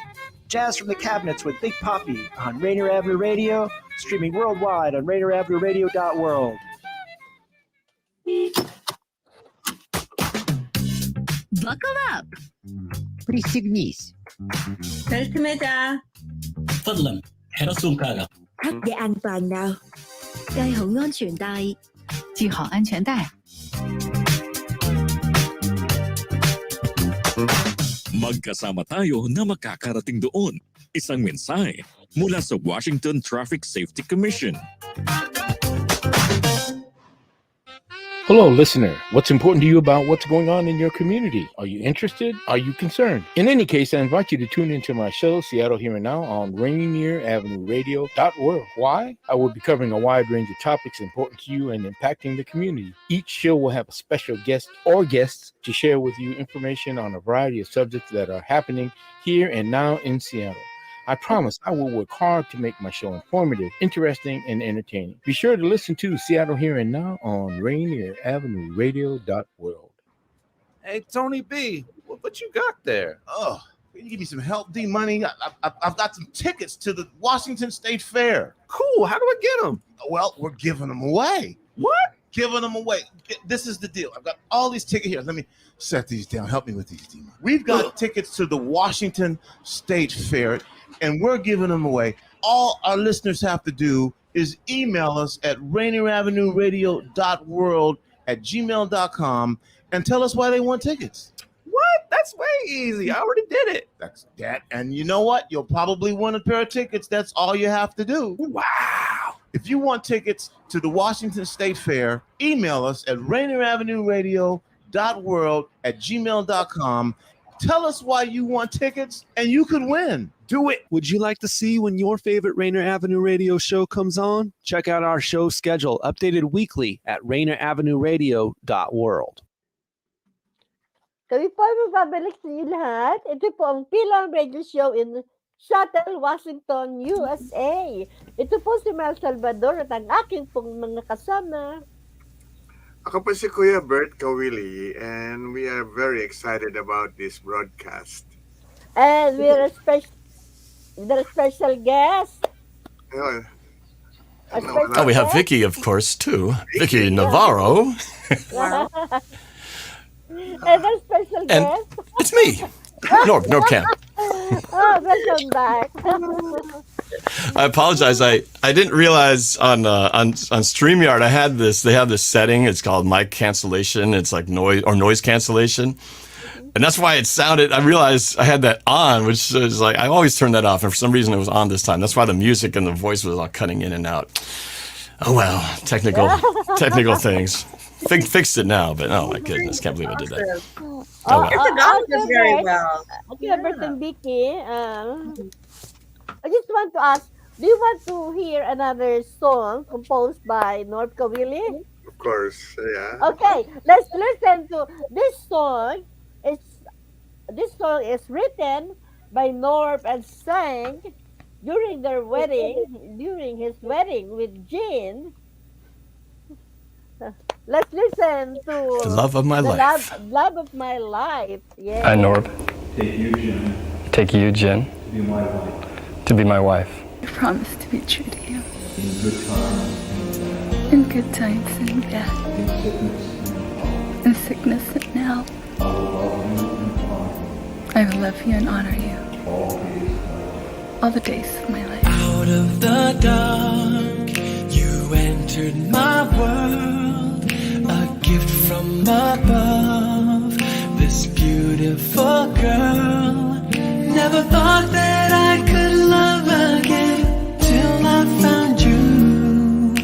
Jazz from the Cabinets with Big Poppy on Rainier Avenue Radio, streaming worldwide on RainierAvenueRadio.world. Buckle up. Pристегнись. Kaltumeda. فضلا حرص كاغا. Thắt dây an toàn nào. Đai hậu an toàn帶. 系好安全带。 Magkasama tayo na makakarating doon. Isang mensahe mula sa Washington Traffic Safety Commission. Hello, listener. What's important to you about what's going on in your community? Are you interested? Are you concerned? In any case, I invite you to tune into my show, Seattle Here and Now, on Rainier Avenue Radio.world. Why? I will be covering a wide range of topics important to you and impacting the community. Each show will have a special guest or guests to share with you information on a variety of subjects that are happening here and now in Seattle. I promise I will work hard to make my show informative, interesting, and entertaining. Be sure to listen to Seattle Here and Now on Rainier Avenue Radio.world. Hey, Tony B, what you got there? Oh, can you give me some help, D Money? I've got some tickets to the Washington State Fair. Cool. How do I get them? Well, we're giving them away. What? Giving them away. This is the deal. I've got all these tickets here. Let me set these down. Help me with these, D Money. We've got tickets to the Washington State Fair, and we're giving them away. All our listeners have to do is email us at RainierAvenueRadio.world@gmail.com and tell us why they want tickets. What? That's way easy. I already did it. That's that. And you know what? You'll probably win a pair of tickets. That's all you have to do. Wow. If you want tickets to the Washington State Fair, email us at RainierAvenueRadio.world@gmail.com. Tell us why you want tickets, and you could win. Do it. Would you like to see when your favorite Rainier Avenue Radio show comes on? Check out our show schedule, updated weekly at RainierAvenueRadio.world. Kami po ay mababalik sa inyo lahat. Ito po ang Fil-Am Radio Show in Seattle, Washington, USA. Ito po si Salvador at ang aking pong mga kasama. Ako po si Kuya Bert, Caoili, and we are very excited about this broadcast. And we're a special guest. Oh, we have Vicky, of course, too. Vicky Navarro. And a special And guest. it's me. NorbCam. Welcome back. I apologize. I didn't realize on StreamYard they have this setting. It's called mic cancellation. It's like noise cancellation. And that's why it sounded, I realized I had that on, which is like, I always turn that off. And for some reason it was on this time. That's why the music and the voice was all cutting in and out. Oh, well, technical things. Fixed it now, but oh my goodness, can't believe I did that. Oh, well. Your Tagalog is very well. Kuya Bert and Vicky, I just want to ask, do you want to hear another song composed by Norb Caoili? Of course, yeah. Okay, let's listen to this song. This song is written by Norb and sang during his wedding with Jean. Let's listen to The Love of My Life. Love of My Life. Yeah. I, Norb, take you, Jen, to be my wife. I promise to be true to you. In good times and bad. In sickness and health. I will love you and honor you. All the days of my life. Out of the dark, you entered my world. A gift from above. This beautiful girl. Never thought that I could love again till I found you.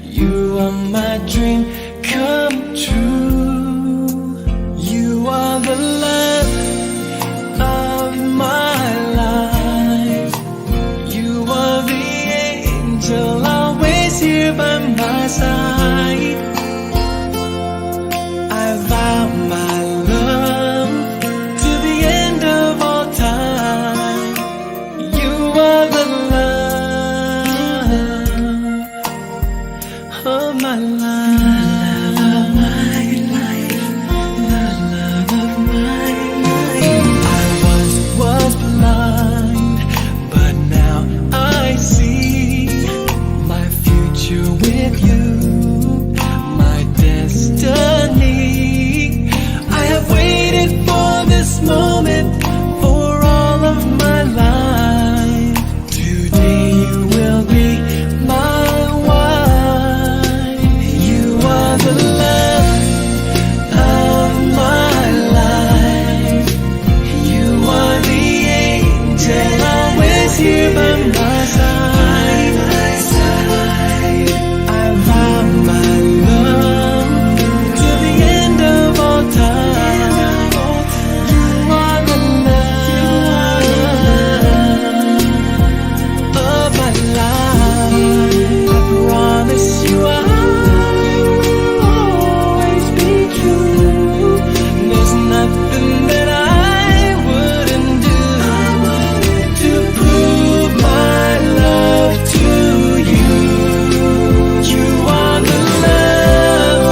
You are my dream come true. You are the love of my life. You are the angel always here by my side. I vow my love to the end of all time. You are the love of my life. Was blind, but now I see my future with you, my destiny. I have waited for this moment for all of my life. Today you will be my wife. You are the love of my life. You are the angel always here by my side. I vow my love to the end of all time. You are the love of my life. I promise you I'll always be true. There's nothing that I wouldn't do to prove my love to you. You are the love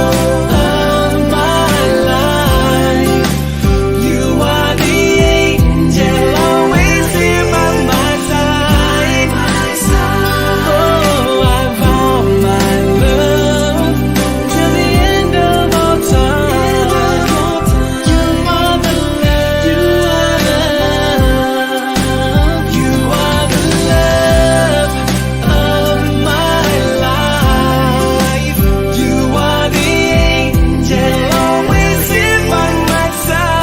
of my life. You are the angel always here by my side. Oh, I vow my love to the end of all time. You are the love. You are the love of my life. You are the angel always here by my side.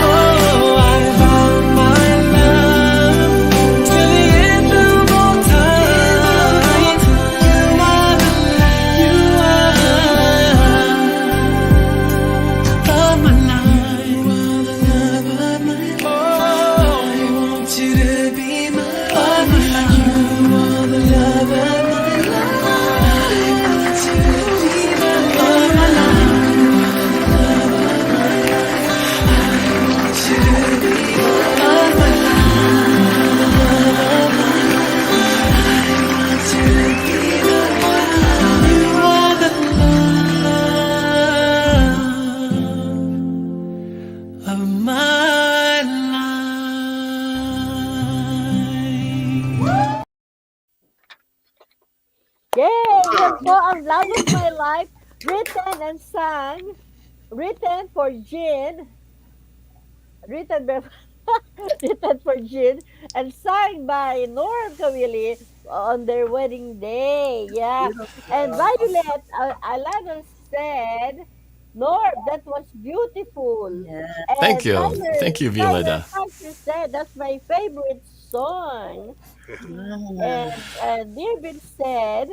Oh, I vow my love to the end of all time. You are the love of my life. You are the love of my life. Oh, I want you to be my love. You are the love of my life. I want you to be my love. I want you to be my love. I want you to be my love. You are the love of my life. Yay! Yan po ang Love of My Life, written and sang, written for Jean written by written for Jin and sung by Norb Caoili on their wedding day. Yeah. And Violet Alana said, Norb, that was beautiful. Thank And you. Thank you, Tyler Violeta. Parker said, that's my favorite song. And David said,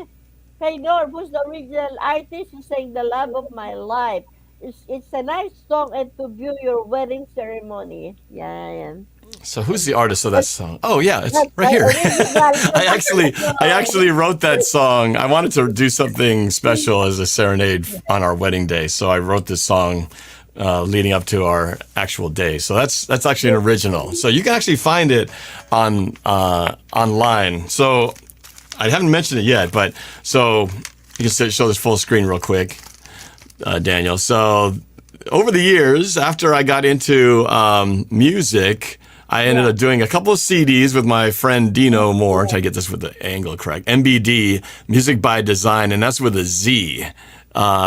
hey Norb, who's the original artist who sang The Love of My Life? It's a nice song and to view your wedding ceremony. Yeah. So who's the artist of that song? Oh yeah, it's That's right my here. original. I actually wrote that song. I wanted to do something special as a serenade on our wedding day, so I wrote this song leading up to our actual day. So that's actually an original. So you can actually find it on online. So I haven't mentioned it yet, but so you can show this full screen real quick, Daniel. So over the years, after I got into music, I ended up doing a couple of CDs with my friend Dino Moore. Try to get this with the angle correct. MBD, Music by Design, and that's with a Z.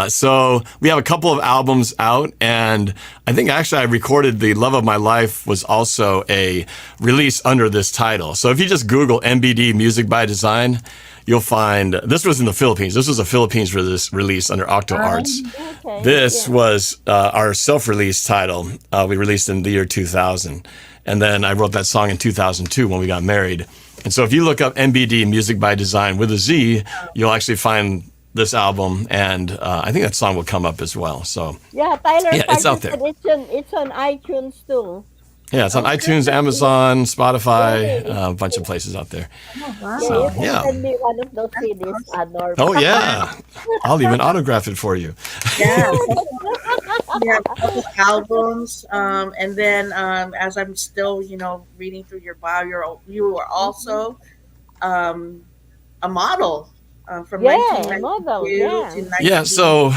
So we have a couple of albums out, and I think actually I recorded The Love of My Life was also a release under this title. So if you just Google MBD Music by Design, you'll find, this was in the Philippines. This was a Philippines release under Octo Arts. This was our self-release title. We released in the year 2000. And then I wrote that song in 2002 when we got married. And so if you look up MBD Music by Design with a Z, you'll actually find this album, and I think that song will come up as well. So Yeah, Tyler it's out there. It's on iTunes too. Yeah, it's on iTunes, Amazon, Spotify, a bunch of places out there. So, You can send me one of those CDs, Norb. Oh yeah, I'll even autograph it for you. Yeah. We have a couple albums, and then as I'm still, reading through your bio, you were also a model from 1992 to 19. Yeah, so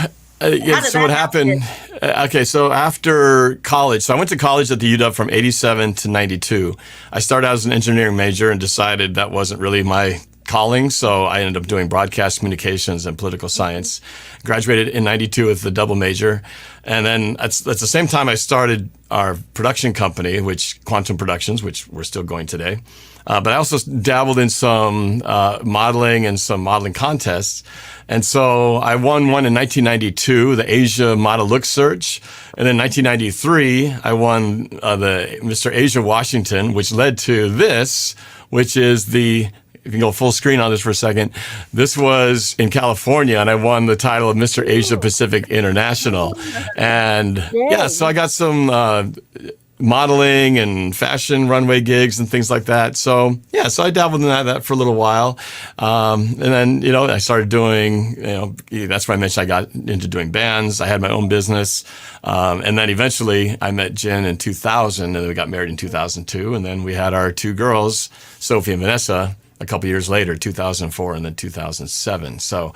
what happened? Okay, so after college, so I went to college at the UW from 87 to 92. I started out as an engineering major and decided that wasn't really my calling, so I ended up doing broadcast communications and political science. Graduated in 92 with the double major, and then at the same time I started our production company, which Quantum Productions, which we're still going today. But I also dabbled in some modeling and some modeling contests. And so I won one in 1992, the Asia Model Look Search. And then 1993, I won the Mr. Asia Washington, which led to this, which is the, if you can go full screen on this for a second, this was in California, and I won the title of Mr. Asia Pacific International. And yeah, so I got some modeling and fashion runway gigs and things like that. So yeah, so I dabbled in that for a little while. And then, I started doing, that's why I mentioned I got into doing bands. I had my own business. And then eventually I met Jen in 2000, and then we got married in 2002. And then we had our two girls, Sophie and Vanessa, a couple years later, 2004 and then 2007. So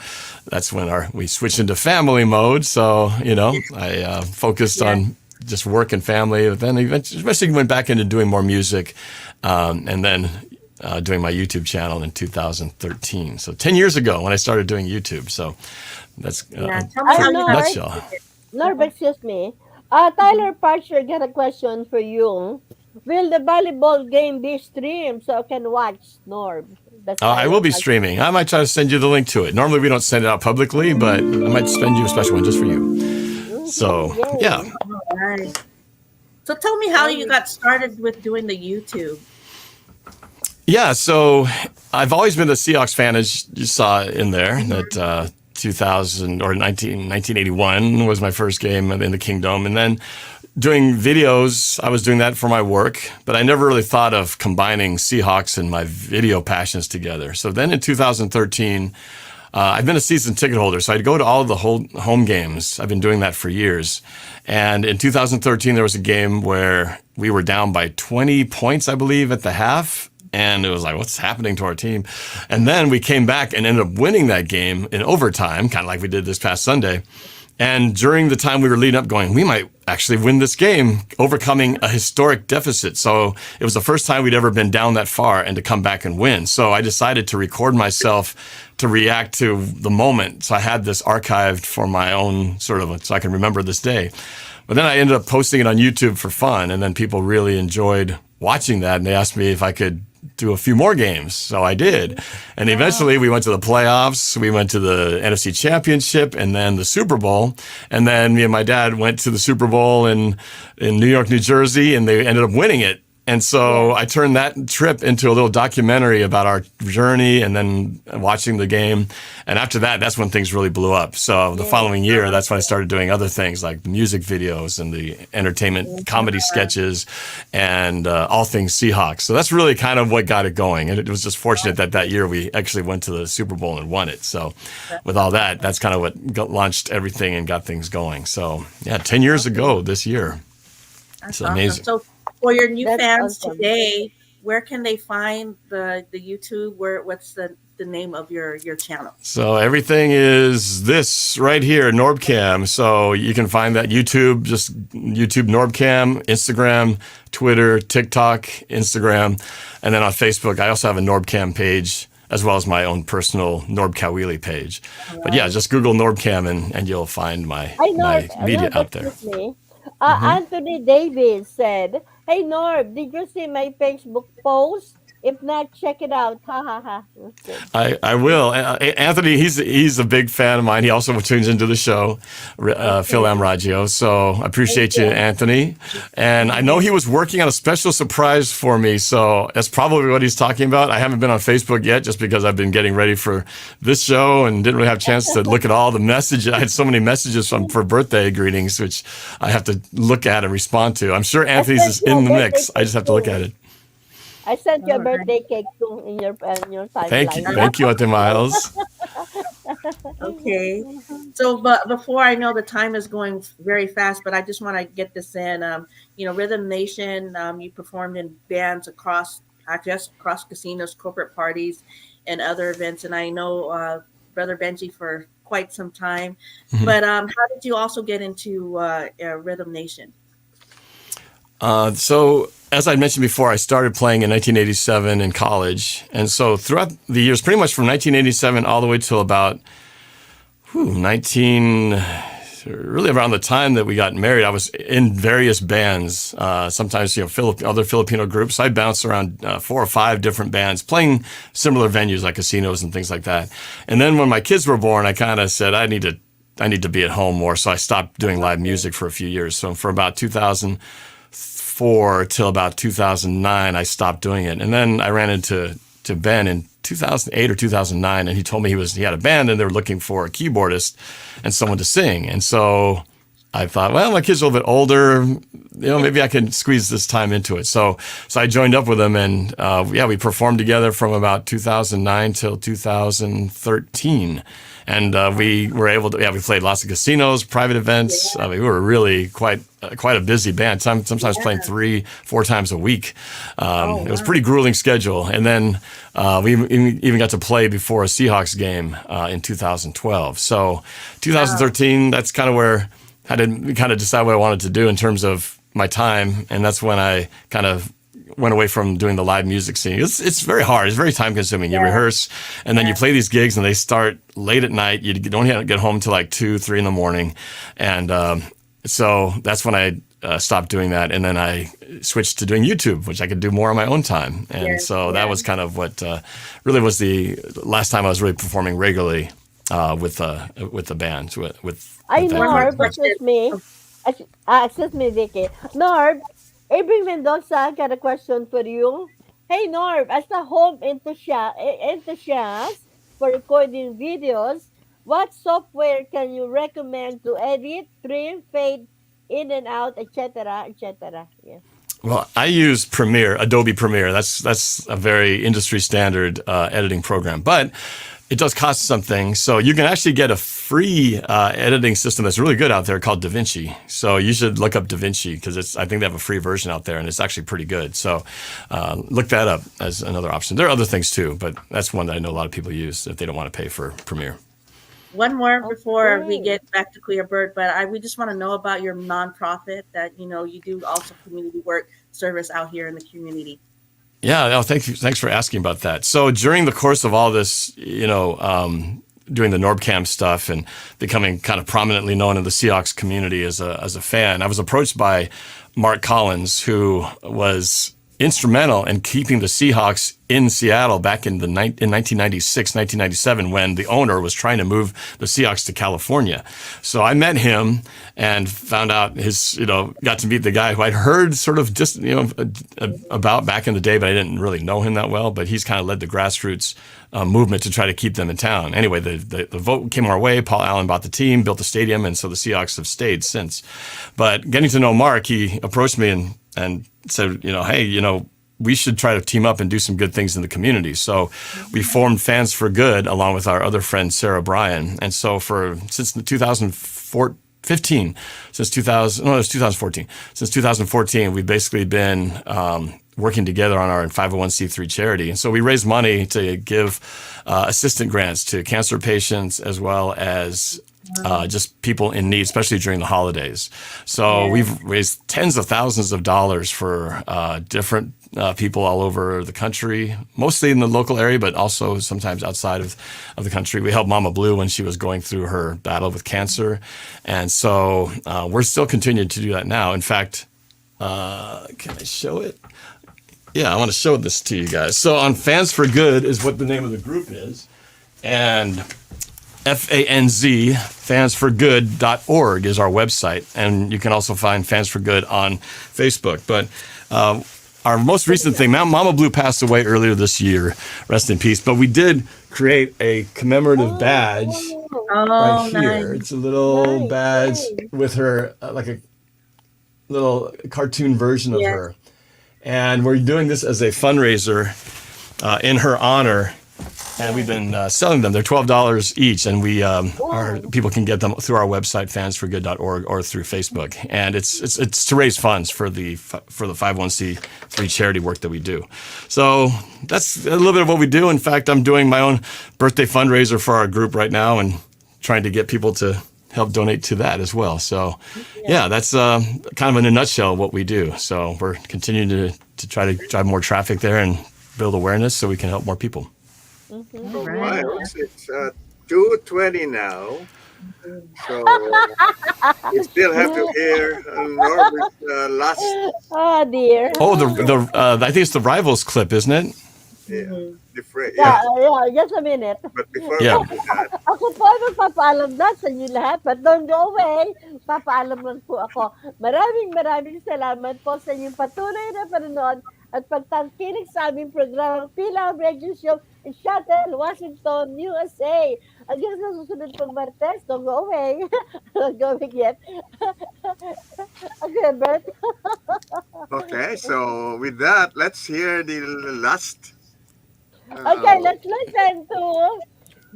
that's when we switched into family mode. So, I focused on just work and family. But then eventually went back into doing more music, and then doing my YouTube channel in 2013. So 10 years ago when I started doing YouTube. So that's tell me how you nutshell. Norb, excuse me. Tyler Parcher got a question for you. Will the volleyball game be streamed so I can watch, Norb? I will be streaming. I might try to send you the link to it. Normally we don't send it out publicly, but I might send you a special one just for you. So, yeah. All right. So tell me how you got started with doing the YouTube. Yeah, so I've always been a Seahawks fan, as you saw in there. That 1981 was my first game in the Kingdom. And then doing videos, I was doing that for my work, but I never really thought of combining Seahawks and my video passions together. So then in 2013, I've been a season ticket holder, so I'd go to all of the home games. I've been doing that for years. And in 2013, there was a game where we were down by 20 points, I believe, at the half. And it was like, what's happening to our team? And then we came back and ended up winning that game in overtime, kind of like we did this past Sunday. And during the time we were leading up going, we might actually win this game, overcoming a historic deficit. So it was the first time we'd ever been down that far and to come back and win. So I decided to record myself to react to the moment. So I had this archived for my own so I can remember this day. But then I ended up posting it on YouTube for fun, and then people really enjoyed watching that, and they asked me if I could do a few more games. So I did. And eventually we went to the playoffs. We went to the NFC Championship and then the Super Bowl. And then me and my dad went to the Super Bowl in New York, New Jersey, and they ended up winning it. And so I turned that trip into a little documentary about our journey and then watching the game. And after that, that's when things really blew up. So the following year, that's when I started doing other things like the music videos and the entertainment comedy sketches and all things Seahawks. So that's really kind of what got it going. And it was just fortunate that year we actually went to the Super Bowl and won it. So with all that, that's kind of what launched everything and got things going. So yeah, 10 years ago this year. It's amazing. So for your new fans today, where can they find the YouTube? What's the name of your channel? So everything is this right here, NorbCam. So you can find that YouTube, just YouTube NorbCam, Instagram, Twitter, TikTok, Instagram, and then on Facebook, I also have a NorbCam page as well as my own personal Norb Caoili page. Right. But yeah, just Google NorbCam and you'll find my media out there. Anthony Davis said, "Hey Norb, did you see my Facebook post? If not, check it out. Ha ha ha." I will. Anthony, he's a big fan of mine. He also tunes into the show, Fil-Am Radio. So I appreciate you, Anthony. And I know he was working on a special surprise for me. So that's probably what he's talking about. I haven't been on Facebook yet just because I've been getting ready for this show and didn't really have a chance to look at all the messages. I had so many messages for birthday greetings, which I have to look at and respond to. I'm sure Anthony's in the mix. I just have to look at it. I sent you a birthday cake too in your timeline. Thank you, Ate Miles. Okay, so but before I know the time is going very fast, but I just want to get this in. Rhythm Nation, you performed in bands across casinos, corporate parties, and other events, and I know Brother Benji for quite some time. Mm-hmm. But how did you also get into Rhythm Nation? So as I mentioned before, I started playing in 1987 in college. And so throughout the years, pretty much from 1987 all the way till about really around the time that we got married, I was in various bands, sometimes, other Filipino groups. I bounced around 4 or 5 different bands, playing similar venues like casinos and things like that. And then when my kids were born, I kind of said, I need to be at home more. So I stopped doing live music for a few years. So for about 2004 till about 2009, I stopped doing it. And then I ran into Ben in 2008 or 2009, and he told me he had a band and they were looking for a keyboardist and someone to sing. And so I thought, well, my kid's a little bit older, maybe I can squeeze this time into it. So I joined up with him, and we performed together from about 2009 till 2013. And we were able to, we played lots of casinos, private events. We were really quite a busy band, sometimes playing 3-4 times a week. It was a pretty grueling schedule. And then we even got to play before a Seahawks game in 2012. So 2013, that's kind of where I had to kind of decide what I wanted to do in terms of my time. And that's when I kind of went away from doing the live music scene. It's very hard. It's very time consuming. You rehearse and then you play these gigs and they start late at night. You don't have to get home till like 2-3 in the morning. And so that's when I stopped doing that. And then I switched to doing YouTube, which I could do more on my own time. And so that was kind of what really was the last time I was really performing regularly with the band. Norb, excuse me, Vicky. Norb, Avery Mendoza got a question for you. Hey Norb, as a home enthusiast for recording videos, what software can you recommend to edit, trim, fade in and out, etc., etc.? Yeah. Well, I use Adobe Premiere. That's a very industry standard editing program, but it does cost something. So you can actually get a free editing system that's really good out there called DaVinci. So you should look up DaVinci because I think they have a free version out there and it's actually pretty good. So look that up as another option. There are other things too, but that's one that I know a lot of people use if they don't want to pay for Premiere. One more before we get back to Kuya Bert, but we just want to know about your nonprofit that, you do also community work service out here in the community. Yeah, no, thanks for asking about that. So during the course of all this, doing the NorbCam stuff and becoming kind of prominently known in the Seahawks community as a fan, I was approached by Mark Collins, who was instrumental in keeping the Seahawks in Seattle back in 1996, 1997, when the owner was trying to move the Seahawks to California. So I met him and found out got to meet the guy who I'd heard sort of just, about back in the day, but I didn't really know him that well. But he's kind of led the grassroots movement to try to keep them in town. Anyway, the vote came our way. Paul Allen bought the team, built the stadium, and so the Seahawks have stayed since. But getting to know Mark, he approached me and said, hey, we should try to team up and do some good things in the community. So we formed Fans for Good along with our other friend, Sarah Bryan. And so since 2014, we've basically been working together on our 501c3 charity. And so we raise money to give assistant grants to cancer patients as well as just people in need, especially during the holidays. So we've raised tens of thousands of dollars for different people all over the country, mostly in the local area, but also sometimes outside of the country. We helped Mama Blue when she was going through her battle with cancer. And so we're still continuing to do that now. In fact, can I show it? Yeah, I want to show this to you guys. So on Fans for Good is what the name of the group is. And FANZ, fansforgood.org is our website. And you can also find Fans for Good on Facebook. But our most recent thing, Mama Blue passed away earlier this year, rest in peace. But we did create a commemorative badge right here. Nice. It's a little badge with her, like a little cartoon version of her. And we're doing this as a fundraiser in her honor. And we've been selling them. They're $12 each, and people can get them through our website, fansforgood.org, or through Facebook. And it's to raise funds for the 501c3 charity work that we do. So that's a little bit of what we do. In fact, I'm doing my own birthday fundraiser for our group right now, and trying to get people to help donate to that as well. So yeah, that's kind of in a nutshell what we do. So we're continuing to try to drive more traffic there and build awareness so we can help more people. Mm-hmm. All right. It's 2:20 now, so we still have to hear Norbert's last. Oh dear. Oh, I think it's the Rivals clip, isn't it? Yeah. Yeah, just a minute. But before we do that, ako po magpapaalam na sa inyo lahat, but don't go away. Papaalam lang po ako. Maraming salamat po sa inyong patuloy na panonood at pagtangkilik sa aming programang Fil-Am Radio Show in Seattle, Washington, USA. Hanggang sa susunod pong Martes, don't go away. Don't go away yet. Okay, Bert. okay, so with that, let's hear the last. Okay, let's listen to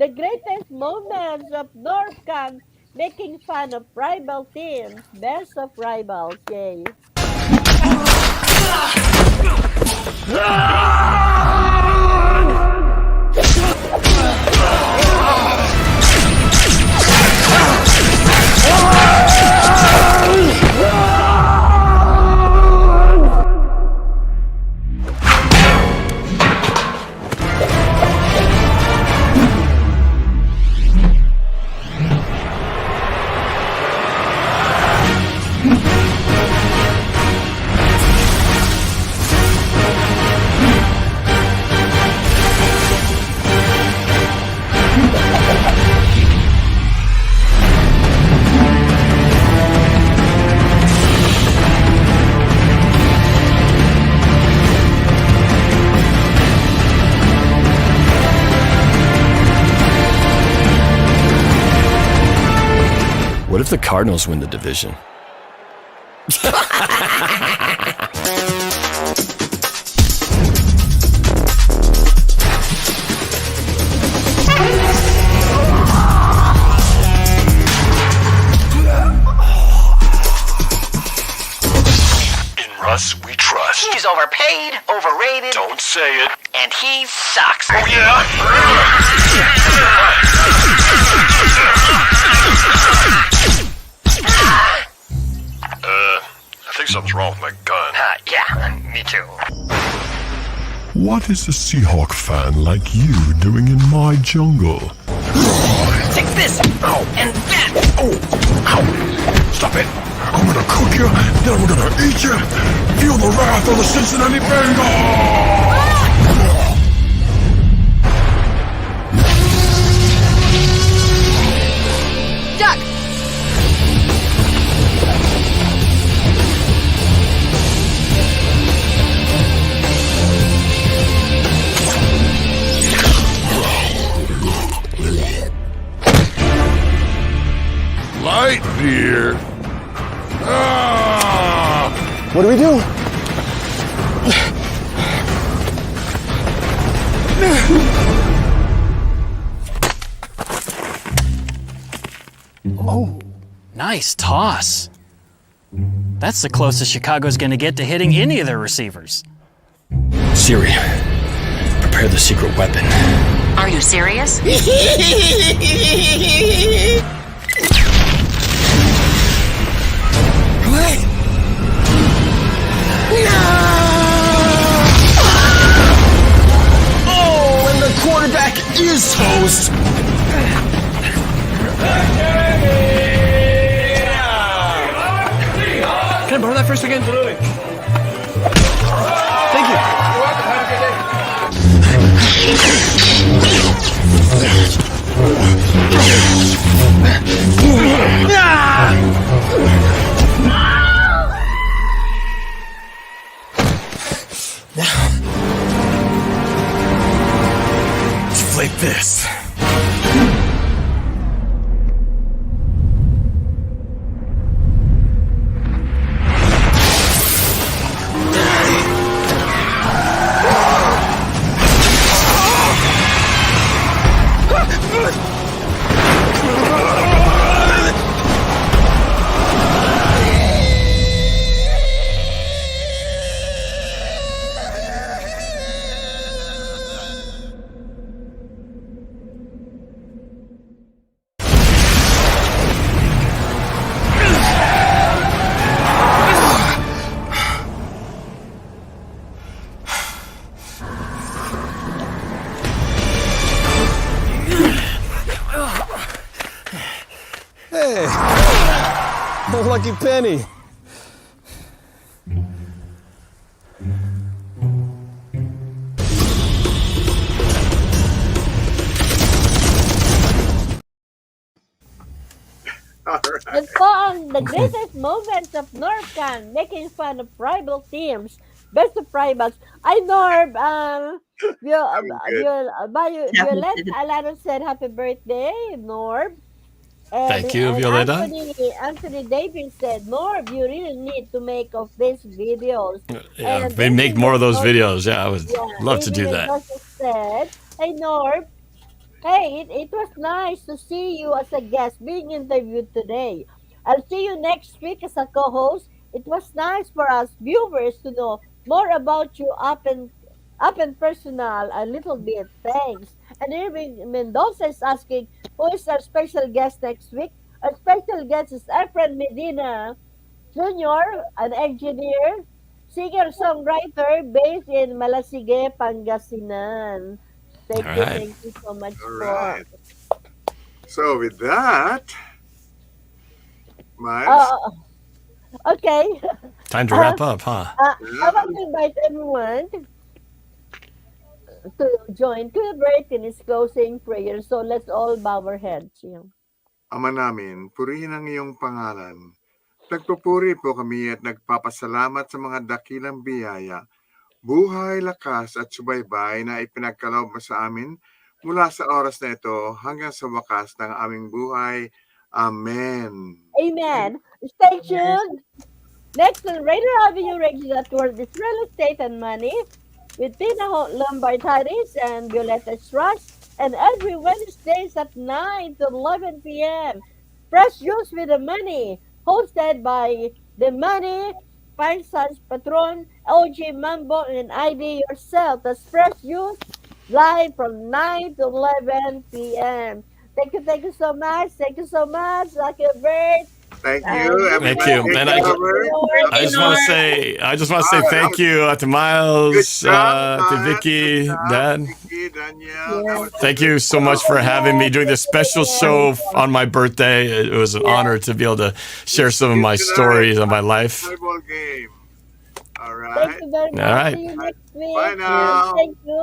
the greatest moments of NorbCam making fun of rival teams. Best of rivals, yay. What if the Cardinals win the division? Russ, we trust. He's overpaid, overrated. Don't say it. And he sucks. Oh, yeah? I think something's wrong with my gun. Yeah, me too. What is a Seahawk fan like you doing in my jungle? Take this! And that! Stop it! I'm gonna cook you, then I'm gonna eat you! Feel the wrath of the Cincinnati Bengals! Duck! Light beer. What do we do? Oh, nice toss. That's the closest Chicago's going to get to hitting any of their receivers. Siri, prepare the secret weapon. Are you serious? Oh, and the quarterback is toast! Can I borrow that for a second? Thank you. Like this. Hey, lucky penny. Yan po ang the greatest moments of NorbCam, making fun of rival teams. Best of rivals. Ay, Norb, Violetta Alano said happy birthday, Norb. And, Thank you, Violetta. Anthony Davis said, Norb, you really need to make of these videos. Yeah, And they make more of those videos. Yeah, I would love to do that. Said, hey, Norb, hey, it was nice to see you as a guest being interviewed today. I'll see you next week as a co-host. It was nice for us viewers to know more about you up and personal a little bit. Thanks. And Irving Mendoza is asking, who is our special guest next week? Our special guest is Efren Medina Jr., an engineer, singer-songwriter based in Malasige, Pangasinan. Thank you so much for. So with that, Miles. Okay. Time to wrap up, huh? I want to invite everyone to join Kuya Bert in his closing prayer. So let's all bow our heads. Ama namin, purihin ang iyong pangalan. Nagpupuri po kami at nagpapasalamat sa mga dakilang biyaya, buhay, lakas at subaybay na ipinagkaloob mo sa amin mula sa oras na ito hanggang sa wakas ng aming buhay. Amen. Amen. Stay tuned. Next on Rainier Avenue Radio Network is Real Estate and Money with Tina Lombardaris and Violetta Struss, and every Wednesdays at 9 to 11 p.m. Fresh Juice with the Money, hosted by The Money, Fine Sons Patron, OG Mambo, and ID yourself. That's Fresh Juice, live from 9 to 11 p.m. Thank you so much. Thank you so much, Kuya Bert. Thank you. Thank you. And I just want to say thank you to Miles, to Vicky, Dad. Thank you so much for having me doing this special show on my birthday. It was an honor to be able to share some of my stories of my life. All right. Thank you very much. All right. See you next week. Bye now. Thank you.